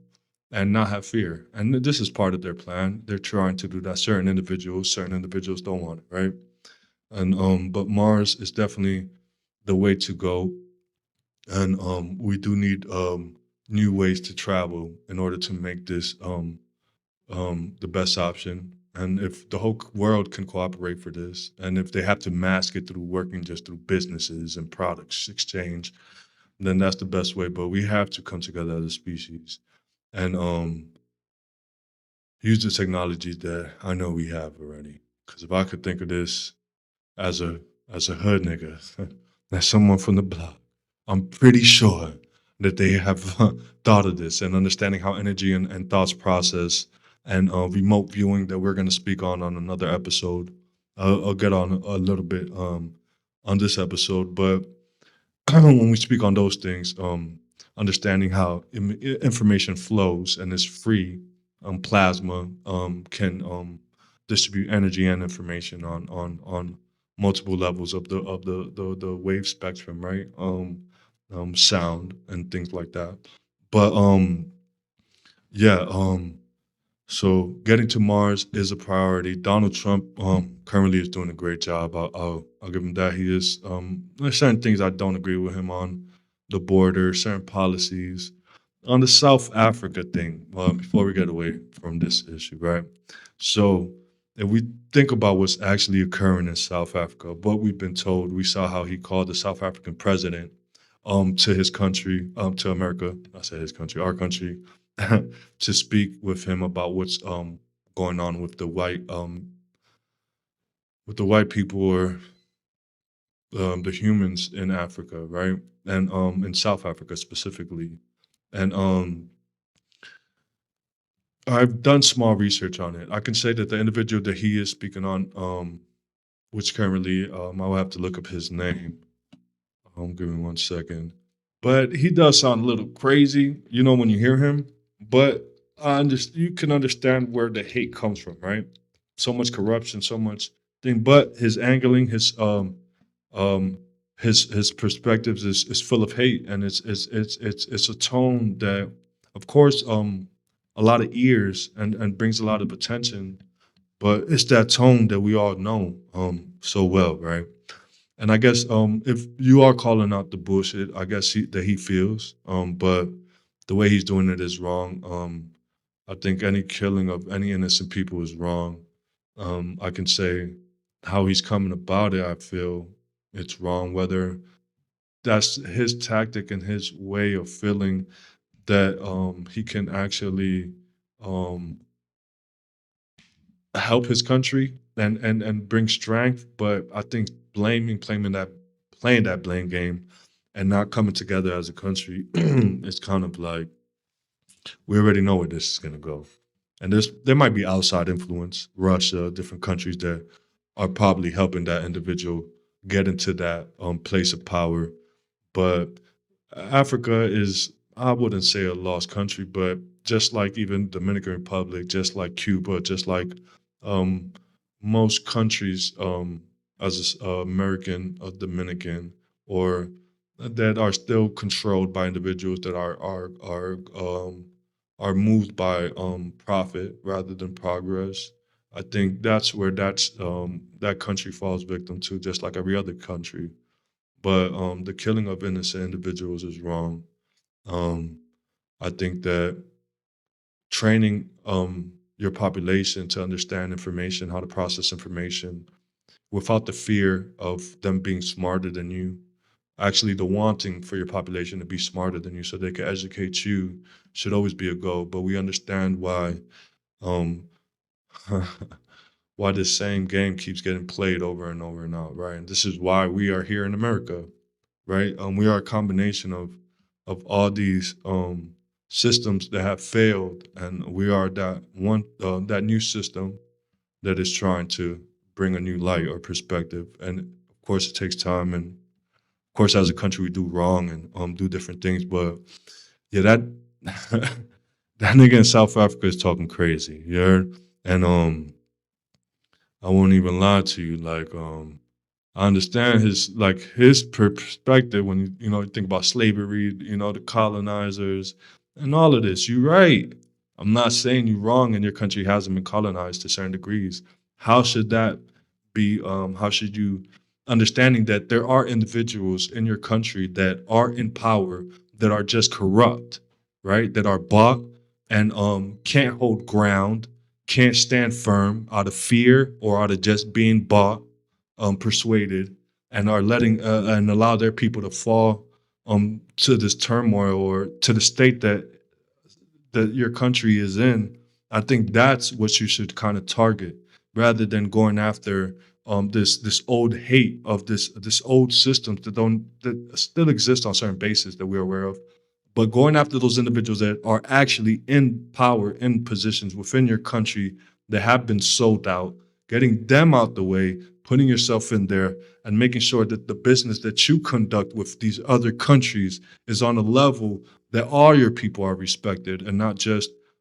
and not have fear. And this is part of their plan. They're trying to do that. Certain individuals don't want it, right? And but Mars is definitely the way to go. And we do need new ways to travel in order to make this the best option. And if the whole world can cooperate for this, and if they have to mask it through working just through businesses and products exchange, then that's the best way. But we have to come together as a species and use the technology that I know we have already. Because if I could think of this as a hood nigga, as someone from the block, I'm pretty sure that they have thought of this and understanding how energy and thoughts process, and remote viewing that we're going to speak on another episode. I'll get on a little bit on this episode, but when we speak on those things, understanding how information flows and is free, plasma can distribute energy and information on multiple levels of the wave spectrum, right? Sound and things like that. But yeah, so getting to Mars is a priority. Donald Trump currently is doing a great job. I'll give him that. He is. There's certain things I don't agree with him on, the border, certain policies, on the South Africa thing. Before we get away from this issue, right? So if we think about what's actually occurring in South Africa, what we've been told, we saw how he called the South African president to his country, to America. I said his country, our country, to speak with him about what's going on with the white people, or the humans in Africa, right? And in South Africa specifically. And I've done small research on it. I can say that the individual that he is speaking on, which currently I will have to look up his name. Give me 1 second. But he does sound a little crazy, when you hear him. But you can understand where the hate comes from, right? So much corruption, so much thing. But his angling, um, his perspectives is full of hate, and it's a tone that, of course, a lot of ears and brings a lot of attention. But it's that tone that we all know so well, right? And I guess if you are calling out the bullshit, I guess that he feels, but the way he's doing it is wrong. I think any killing of any innocent people is wrong. I can say how he's coming about it, I feel it's wrong. Whether that's his tactic and his way of feeling that he can actually um, help his country and bring strength. But I think playing that blame game and not coming together as a country is kind of like we already know where this is going to go. And there might be outside influence, Russia, different countries that are probably helping that individual get into that place of power. But Africa is, I wouldn't say a lost country, but just like even Dominican Republic, just like Cuba, just like um, most countries as American or Dominican or that are still controlled by individuals that are moved by profit rather than progress. I think that's where that country falls victim to, just like every other country. But the killing of innocent individuals is wrong. Um, I think that training your population to understand information, how to process information, without the fear of them being smarter than you, actually the wanting for your population to be smarter than you so they can educate you should always be a goal. But we understand um, why this same game keeps getting played over and over and out, right? And this is why we are here in America, right? We are a combination of all these systems that have failed, and we are that new system that is trying to bring a new light or perspective. And of course, it takes time, and of course, as a country, we do wrong and do different things. But yeah, that that nigga in South Africa is talking crazy, you heard? And I won't even lie to you, like I understand his perspective when you think about slavery, the colonizers and all of this. You're right. I'm not saying you're wrong and your country hasn't been colonized to certain degrees. How should that be? How should you understanding that there are individuals in your country that are in power that are just corrupt, right? That are bought and can't hold ground, can't stand firm out of fear or out of just being bought, persuaded, and are letting and allow their people to fall to this turmoil or to the state that your country is in. I think that's what you should kind of target rather than going after this old hate of this old systems that still exist on certain bases that we're aware of, but going after those individuals that are actually in power, in positions within your country that have been sold out, getting them out the way, putting yourself in there, and making sure that the business that you conduct with these other countries is on a level that all your people are respected,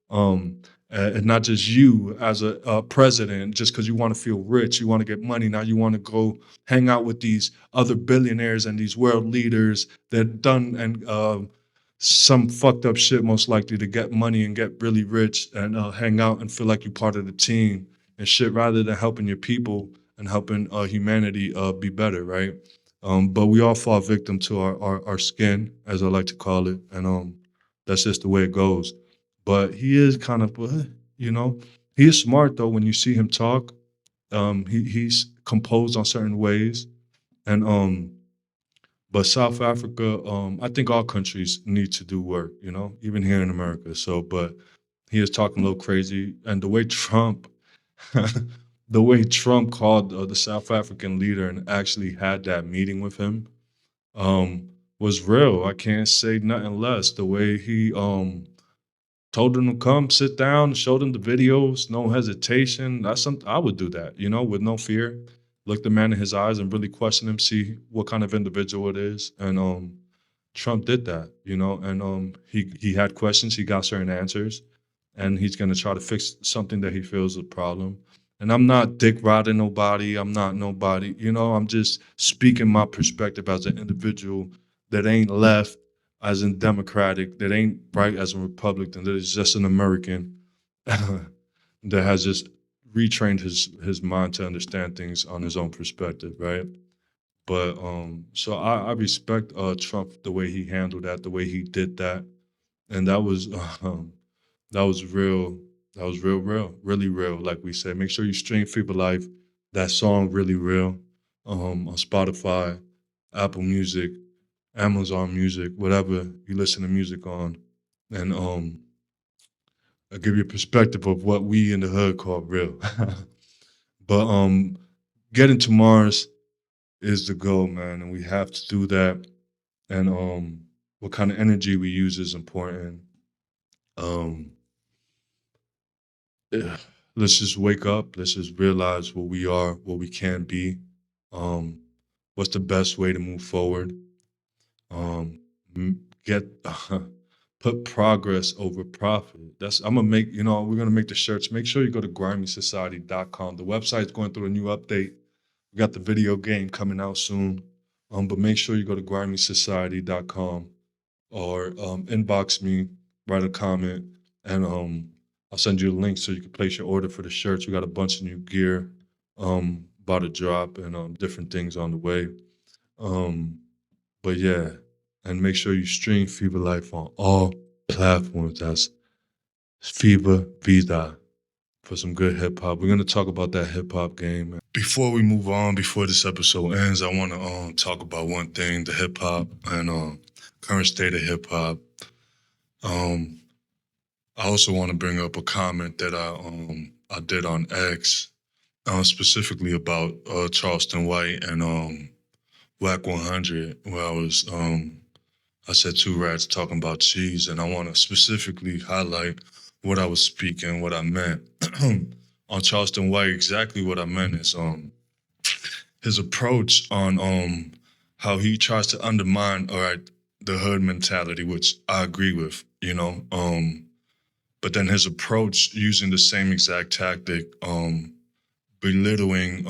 um, and not just you as a president, just because you want to feel rich, you want to get money. Now you want to go hang out with these other billionaires and these world leaders that done and some fucked up shit, most likely to get money and get really rich and hang out and feel like you're part of the team and shit, rather than helping your people and helping humanity be better, right? But we all fall victim to our skin, as I like to call it, and that's just the way it goes. But he is kind of, you know, he is smart though. When you see him talk, he's composed on certain ways, and but South Africa, I think all countries need to do work, even here in America. So, but he is talking a little crazy, and the way Trump, the way Trump called the South African leader and actually had that meeting with him, was real. I can't say nothing less. The way he told them to come sit down, showed them the videos, no hesitation. That's something I would do that, with no fear. Look the man in his eyes and really question him, see what kind of individual it is. And Trump did that, and he had questions, he got certain answers, and he's gonna try to fix something that he feels is a problem. And I'm not dick riding nobody. I'm not nobody, I'm just speaking my perspective as an individual that ain't left as in Democratic, that ain't right as a Republican, that is just an American that has just retrained his mind to understand things on his own perspective, right? But so I respect Trump the way he handled that, the way he did that, and that was real. That was real, really real. Like we said, make sure you stream Free Life. That song really real. On Spotify, Apple Music, Amazon Music, whatever you listen to music on, and I give you a perspective of what we in the hood call real. But getting to Mars is the goal, man, and we have to do that. And what kind of energy we use is important. Um, eh, let's just wake up. Let's just realize what we are, what we can be. Um, what's the best way to move forward? Get put progress over profit. That's I'm gonna make, we're gonna make the shirts. Make sure you go to grimysociety.com. The website's going through a new update. We got the video game coming out soon. But make sure you go to grimysociety.com or inbox me, write a comment, and I'll send you a link so you can place your order for the shirts. We got a bunch of new gear about to drop and different things on the way. Um, but yeah, and make sure you stream Fever Life on all platforms. That's Fever Vida for some good hip hop. We're gonna talk about that hip hop game. Before we move on, before this episode ends, I want to talk about one thing: the hip hop and current state of hip hop. Um, I also want to bring up a comment that I did on X, specifically about Charleston White and Whack 100, where I said two rats talking about cheese, and I want to specifically highlight what I was speaking, what I meant. On Charleston White, exactly what I meant is his approach on how he tries to undermine, all right, the hood mentality, which I agree with, but then his approach using the same exact tactic, belittling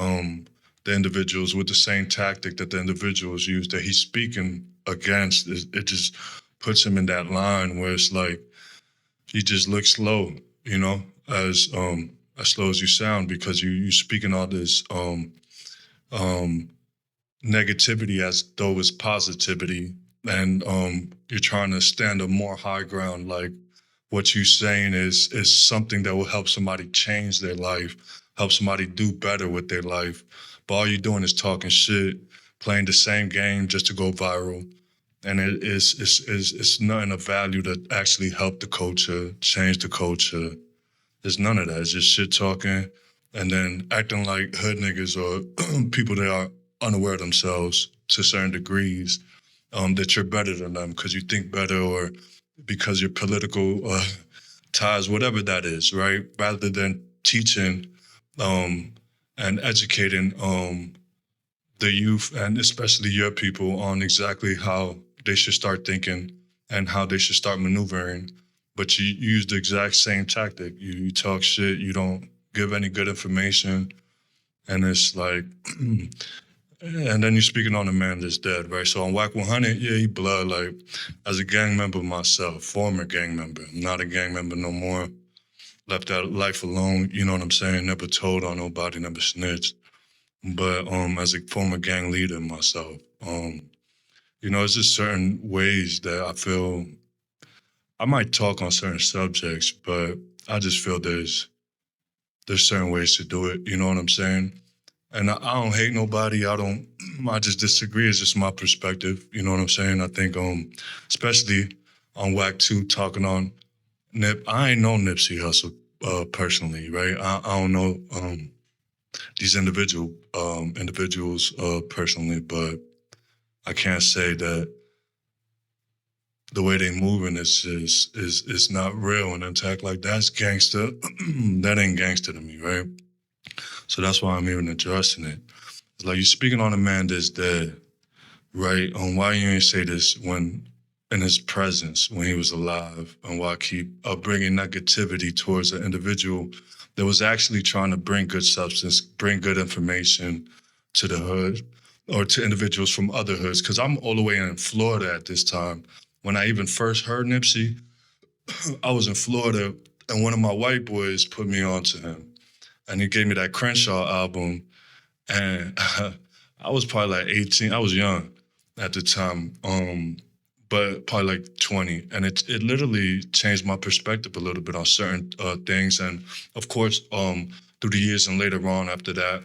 the individuals with the same tactic that the individuals use that he's speaking against, it just puts him in that line where it's like he just looks slow, as slow as you sound, because you speaking all this um negativity as though it's positivity, and you're trying to stand a more high ground, like what you're saying is something that will help somebody change their life, help somebody do better with their life. But all you're doing is talking shit, playing the same game just to go viral. And it's nothing of value to actually help the culture, change the culture. There's none of that. It's just shit talking and then acting like hood niggas or people that are unaware of themselves to certain degrees, that you're better than them because you think better or because your political ties, whatever that is, right? Rather than teaching and educating the youth and especially your people on exactly how they should start thinking and how they should start maneuvering. But you use the exact same tactic. You talk shit, you don't give any good information, and it's like, and then you're speaking on a man that's dead, right? So on Whack 100, yeah, he blood, like, as a gang member myself, former gang member, not a gang member no more, left that life alone, you know what I'm saying? Never told on nobody, never snitched. But as a former gang leader myself, it's just certain ways that I feel I might talk on certain subjects, but I just feel there's certain ways to do it. You know what I'm saying? And I don't hate nobody. I just disagree. It's just my perspective. You know what I'm saying? I think especially on Whack 2 talking on Nip. I ain't know Nipsey Hussle personally, right? I don't know these individuals personally, but I can't say that the way they moving is not real, and attack like that's gangster. That ain't gangster to me, right? So that's why I'm even addressing it. It's like you're speaking on a man that's dead, right? On why you ain't say this when in his presence when he was alive, and why keep bringing negativity towards an individual that was actually trying to bring good substance, bring good information to the hood or to individuals from other hoods. Because I'm all the way in Florida at this time. When I even first heard Nipsey, I was in Florida, and one of my white boys put me on to him, and he gave me that Crenshaw album, and I was probably like 18. I was young at the time, but probably like 20, and it literally changed my perspective a little bit on certain things, and of course, through the years and later on after that,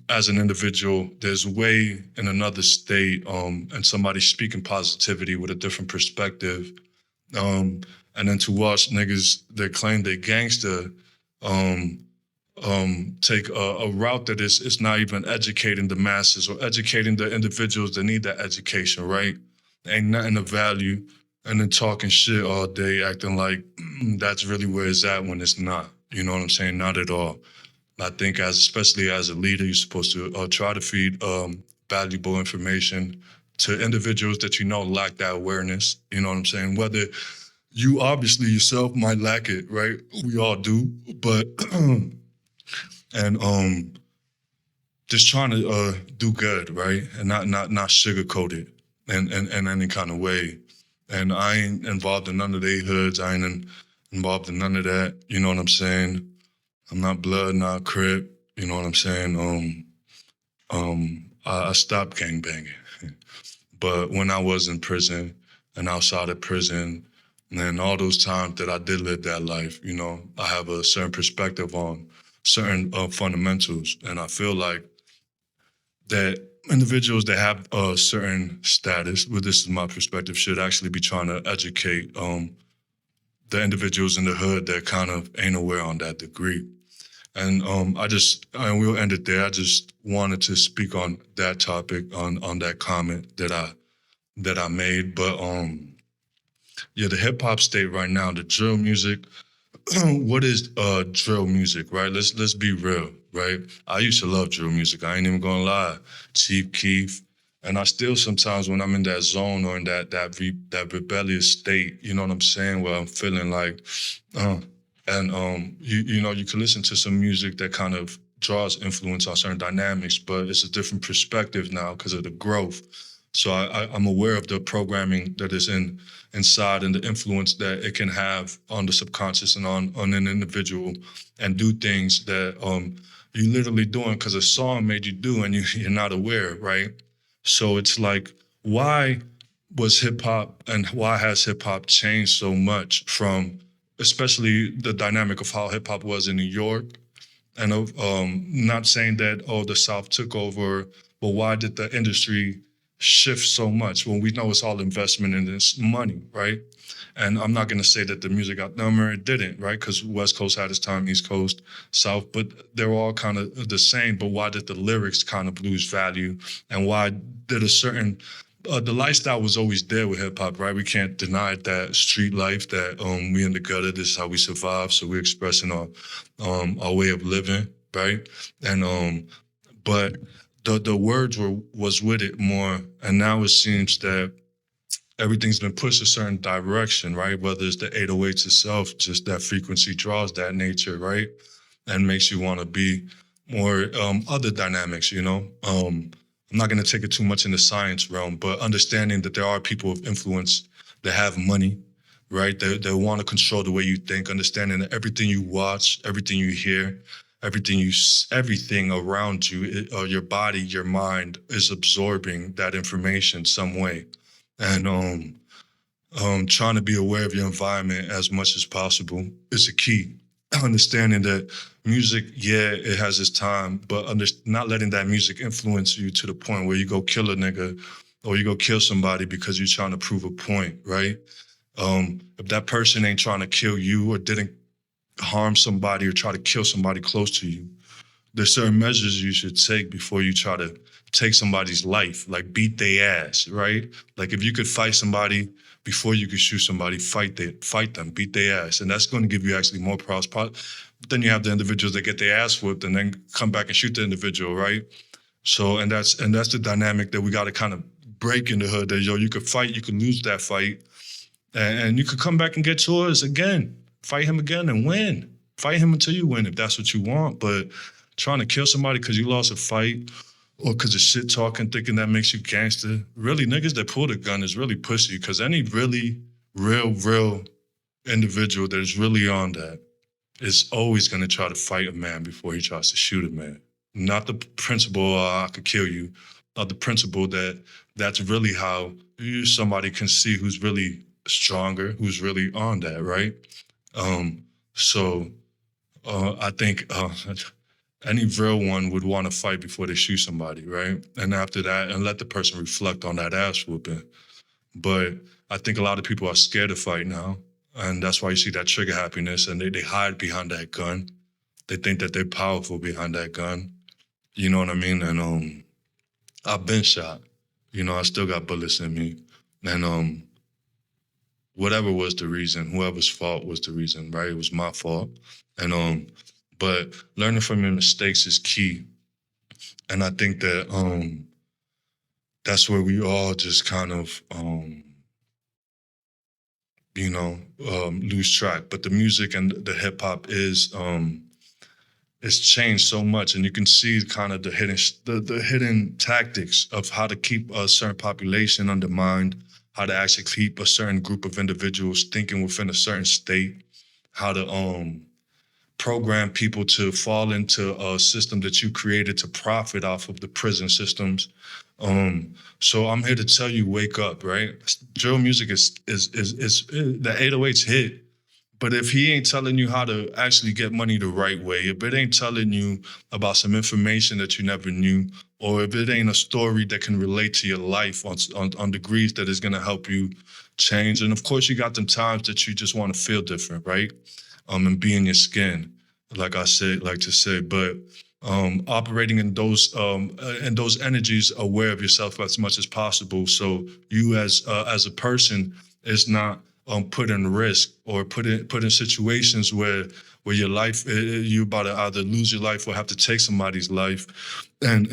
as an individual, there's way in another state, and somebody speaking positivity with a different perspective. And then to watch niggas that claim they gangster um, take a route that is not even educating the masses or educating the individuals that need that education, right? Ain't nothing of value. And then talking shit all day, acting like that's really where it's at when it's not. You know what I'm saying? Not at all. I think, especially as a leader, you're supposed to try to feed valuable information to individuals that you know lack that awareness. You know what I'm saying? Whether you obviously yourself might lack it, right? We all do, but and just trying to do good, right, and not sugarcoat it in any kind of way. And I ain't involved in none of their hoods. I ain't involved in none of that. You know what I'm saying? I'm not blood, not crip. You know what I'm saying? I stopped gangbanging, but when I was in prison and outside of prison, and all those times that I did live that life, you know, I have a certain perspective on certain fundamentals, and I feel like that individuals that have a certain status, well, this is my perspective, should actually be trying to educate the individuals in the hood that kind of ain't aware on that degree. And and we'll end it there. I just wanted to speak on that topic, on that comment that I made. But yeah, the hip hop state right now, the drill music. What is drill music, right? Let's be real, right? I used to love drill music. I ain't even gonna lie. Chief Keef, and I still sometimes when I'm in that zone or in that rebellious state, you know what I'm saying, where I'm feeling like, uh, and you know, you can listen to some music that kind of draws influence on certain dynamics, but it's a different perspective now because of the growth. So I'm aware of the programming that is inside and the influence that it can have on the subconscious and on an individual, and do things that you're literally doing because a song made you do and you're not aware, right? So it's like, why was hip hop and why has hip hop changed so much from, especially the dynamic of how hip hop was in New York, and not saying that, oh, the South took over, but why did the industry shift so much when we know it's all investment in this money, right? And I'm not going to say that the music outnumbered, it didn't, right? Because West Coast had its time, East Coast, South, but they're all kind of the same. But why did the lyrics kind of lose value? And why did a certain the lifestyle was always there with hip hop, right? We can't deny that street life, that we in the gutter, this is how we survive. So we're expressing our way of living, right? And but the words was with it more, and now it seems that everything's been pushed a certain direction, right? Whether it's the 808s itself, just that frequency draws that nature, right? And makes you want to be more other dynamics, you know? I'm not going to take it too much in the science realm, but understanding that there are people of influence that have money, right? They want to control the way you think, understanding that everything you watch, everything you hear, everything around you, your body, your mind is absorbing that information some way. And trying to be aware of your environment as much as possible is a key. Understanding that music, yeah, it has its time, but not letting that music influence you to the point where you go kill a nigga or you go kill somebody because you're trying to prove a point, right? If that person ain't trying to kill you or didn't harm somebody or try to kill somebody close to you, there's certain measures you should take before you try to take somebody's life, like beat their ass, right? Like if you could fight somebody before you could shoot somebody, fight them, beat their ass. And that's going to give you actually more props. But then you have the individuals that get their ass whipped and then come back and shoot the individual, right? So, and that's the dynamic that we got to kind of break in the hood, that, yo, you could fight, you could lose that fight, and you could come back and get yours again. Fight him again and win. Fight him until you win if that's what you want. But trying to kill somebody because you lost a fight or because of shit talking, thinking that makes you gangster. Really, niggas that pull the gun is really pussy, because any really real individual that is really on that is always going to try to fight a man before he tries to shoot a man. Not the principle, I could kill you, not the principle that that's really how somebody can see who's really stronger, who's really on that, right? So I think any real one would want to fight before they shoot somebody, right? And after that, and let the person reflect on that ass whooping. But I think a lot of people are scared to fight now. And that's why you see that trigger happiness, and they hide behind that gun. They think that they're powerful behind that gun. You know what I mean? And I've been shot. You know, I still got bullets in me. And whatever was the reason, whoever's fault was the reason, right? It was my fault. And but learning from your mistakes is key. And I think that that's where we all just kind of lose track. But the music and the hip hop is it's changed so much, and you can see kind of the hidden tactics of how to keep a certain population undermined, how to actually keep a certain group of individuals thinking within a certain state, how to program people to fall into a system that you created to profit off of the prison systems. So I'm here to tell you, wake up, right? Drill music is the 808s hit. But if he ain't telling you how to actually get money the right way, if it ain't telling you about some information that you never knew, or if it ain't a story that can relate to your life on degrees that is gonna help you change, and of course you got them times that you just want to feel different, right? And be in your skin, like I said, like to say, but operating in those energies, aware of yourself as much as possible, so you as a person is not put in risk or put in situations where your life you about to either lose your life or have to take somebody's life, and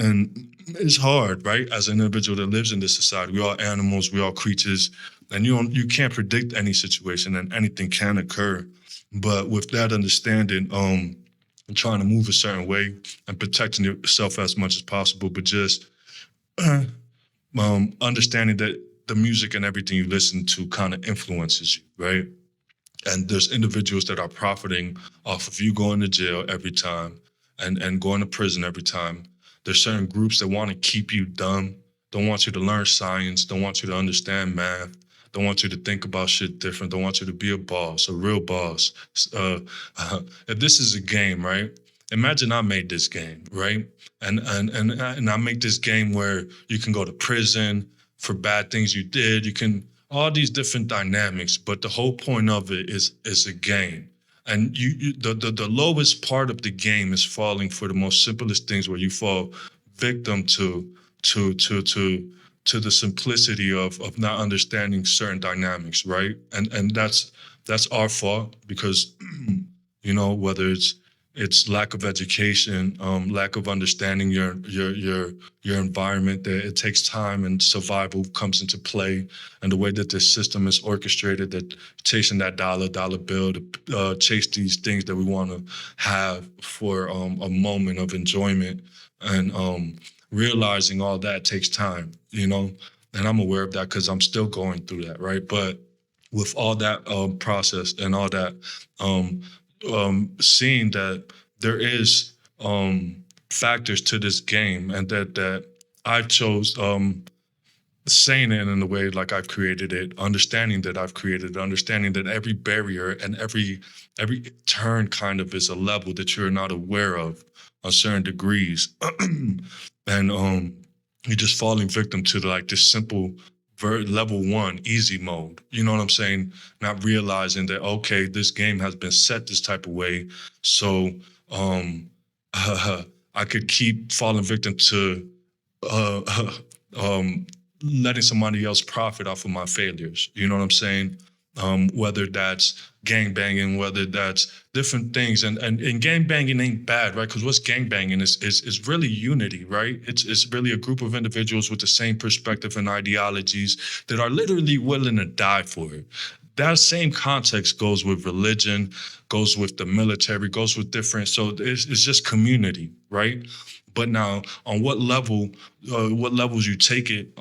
it's hard, right? As an individual that lives in this society, we are animals, we are creatures, and you can't predict any situation, and anything can occur. But with that understanding, and trying to move a certain way and protecting yourself as much as possible, but just understanding that the music and everything you listen to kind of influences you, right? And there's individuals that are profiting off of you going to jail every time and going to prison every time. There's certain groups that want to keep you dumb, don't want you to learn science, don't want you to understand math, don't want you to think about shit different, don't want you to be a boss, a real boss. If this is a game, right? Imagine I made this game, right? And I make this game where you can go to prison for bad things you did. You can all these different dynamics, but the whole point of it is a game. And the lowest part of the game is falling for the most simplest things, where you fall victim to the simplicity of not understanding certain dynamics, right? And that's our fault, because whether it's lack of education, lack of understanding your environment, that it takes time and survival comes into play, and the way that this system is orchestrated, that chasing that dollar bill to chase these things that we want to have for a moment of enjoyment, and realizing all that takes time, and I'm aware of that because I'm still going through that, right? But with all that process and all that, seeing that there is factors to this game, and that I chose saying it in a way like I've created it, understanding that I've created it, understanding that every barrier and every turn kind of is a level that you're not aware of on certain degrees. And you're just falling victim to like this simple level one easy mode. You know what I'm saying? Not realizing that, okay, this game has been set this type of way, so I could keep falling victim to uh, um, letting somebody else profit off of my failures. You know what I'm saying? Whether that's gang banging, whether that's different things, and gang banging ain't bad, right? Because what's gang banging is really unity, right? It's really a group of individuals with the same perspective and ideologies that are literally willing to die for it. That same context goes with religion, goes with the military, goes with different. So it's just community, right? But now, on what levels you take it,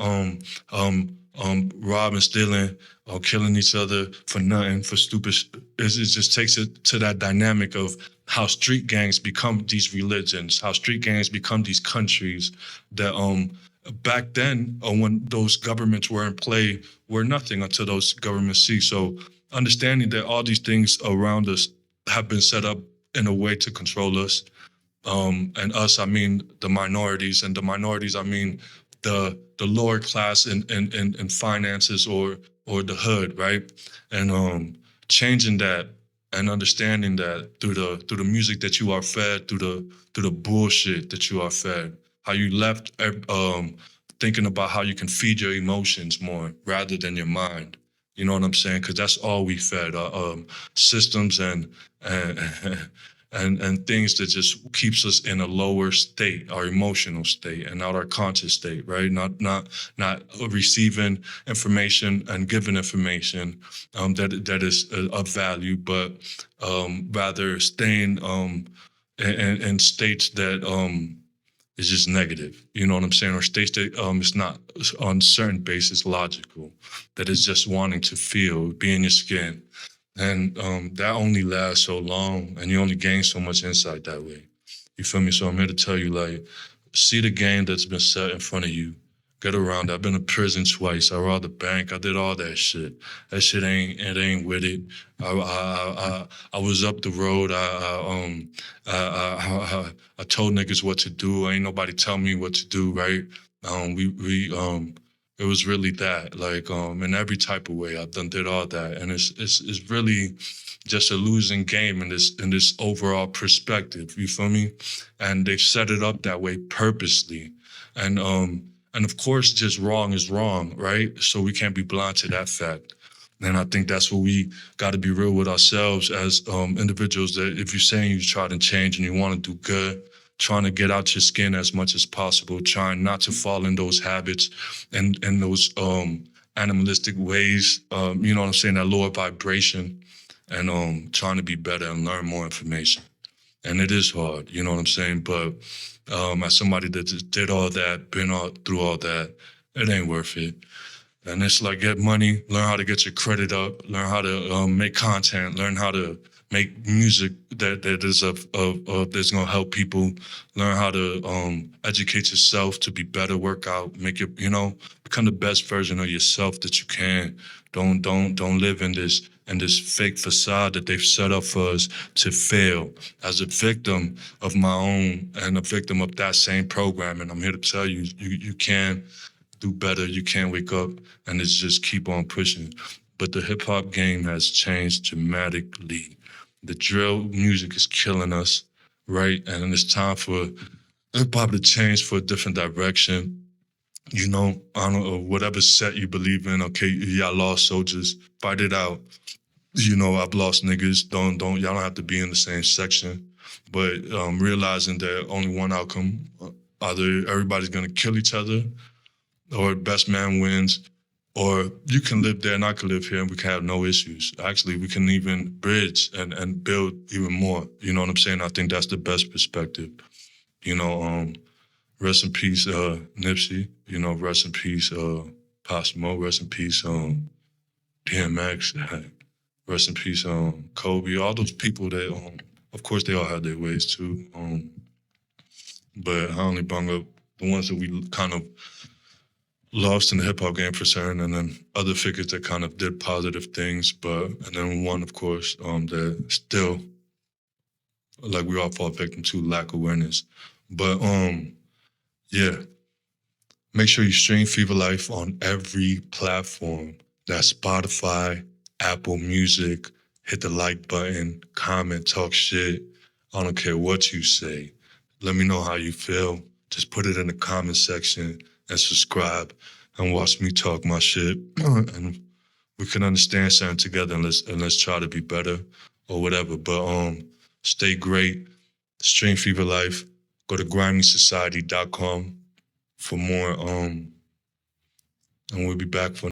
robbing, stealing, or killing each other for nothing, for stupid, it just takes it to that dynamic of how street gangs become these religions, how street gangs become these countries that back then, when those governments were in play, were nothing until those governments ceased. So understanding that all these things around us have been set up in a way to control us, and us, I mean the minorities, and the minorities, I mean the lower class in finances, or the hood, right? And changing that and understanding that through the music that you are fed, through the bullshit that you are fed, how you left thinking about how you can feed your emotions more rather than your mind. You know what I'm saying? Because that's all we fed systems and and things that just keeps us in a lower state, our emotional state, and not our conscious state, right? Not receiving information and giving information that is of value, but rather staying in states that is just negative. You know what I'm saying? Or states that it's not on certain basis logical, that is just wanting to feel, be in your skin. And that only lasts so long, and you only gain so much insight that way. You feel me? So I'm here to tell you, like, see the game that's been set in front of you. Get around it. I've been to prison twice. I robbed a bank. I did all that shit. That shit ain't with it. I was up the road. I told niggas what to do. Ain't nobody tell me what to do, right? We it was really that, like, in every type of way. I've done did all that, and it's really just a losing game in this overall perspective. You feel me? And they've set it up that way purposely, and of course, just wrong is wrong, right? So we can't be blind to that fact. And I think that's what we got to be real with ourselves as individuals. That if you're saying you're trying to change and you want to do good, trying to get out your skin as much as possible, trying not to fall in those habits and those animalistic ways, you know what I'm saying, that lower vibration, and trying to be better and learn more information. And it is hard, you know what I'm saying? But as somebody that just did all that, been through all that, it ain't worth it. And it's like, get money, learn how to get your credit up, learn how to make content, learn how to make music that is that's gonna help people, learn how to educate yourself to be better, work out, make it, become the best version of yourself that you can. Don't live in this fake facade that they've set up for us to fail. As a victim of my own and a victim of that same program, and I'm here to tell you, you can do better. You can wake up and it's just keep on pushing. But the hip hop game has changed dramatically. The drill music is killing us, right? And it's time for hip hop to change for a different direction. I don't know, whatever set you believe in. Okay, y'all lost soldiers, fight it out. I've lost niggas. Y'all don't have to be in the same section. But realizing that only one outcome, either everybody's gonna kill each other, or best man wins, or you can live there and I can live here and we can have no issues. Actually, we can even bridge and build even more. You know what I'm saying? I think that's the best perspective. Rest in peace, Nipsey. Rest in peace, Pop Smoke. Rest in peace, DMX. Rest in peace, Kobe. All those people that, of course, they all had their ways too. But I only bring up the ones that we kind of lost in the hip hop game for certain, and then other figures that kind of did positive things, and then one, of course, that still, like, we all fall victim to lack awareness. But yeah, make sure you stream Fever Life on every platform. That's Spotify, Apple Music. Hit the like button, comment, talk shit. I don't care what you say. Let me know how you feel. Just put it in the comment section and subscribe and watch me talk my shit. And we can understand something together, and let's try to be better or whatever. But stay great. Stream Fever Life. Go to grimysociety.com for more. And we'll be back for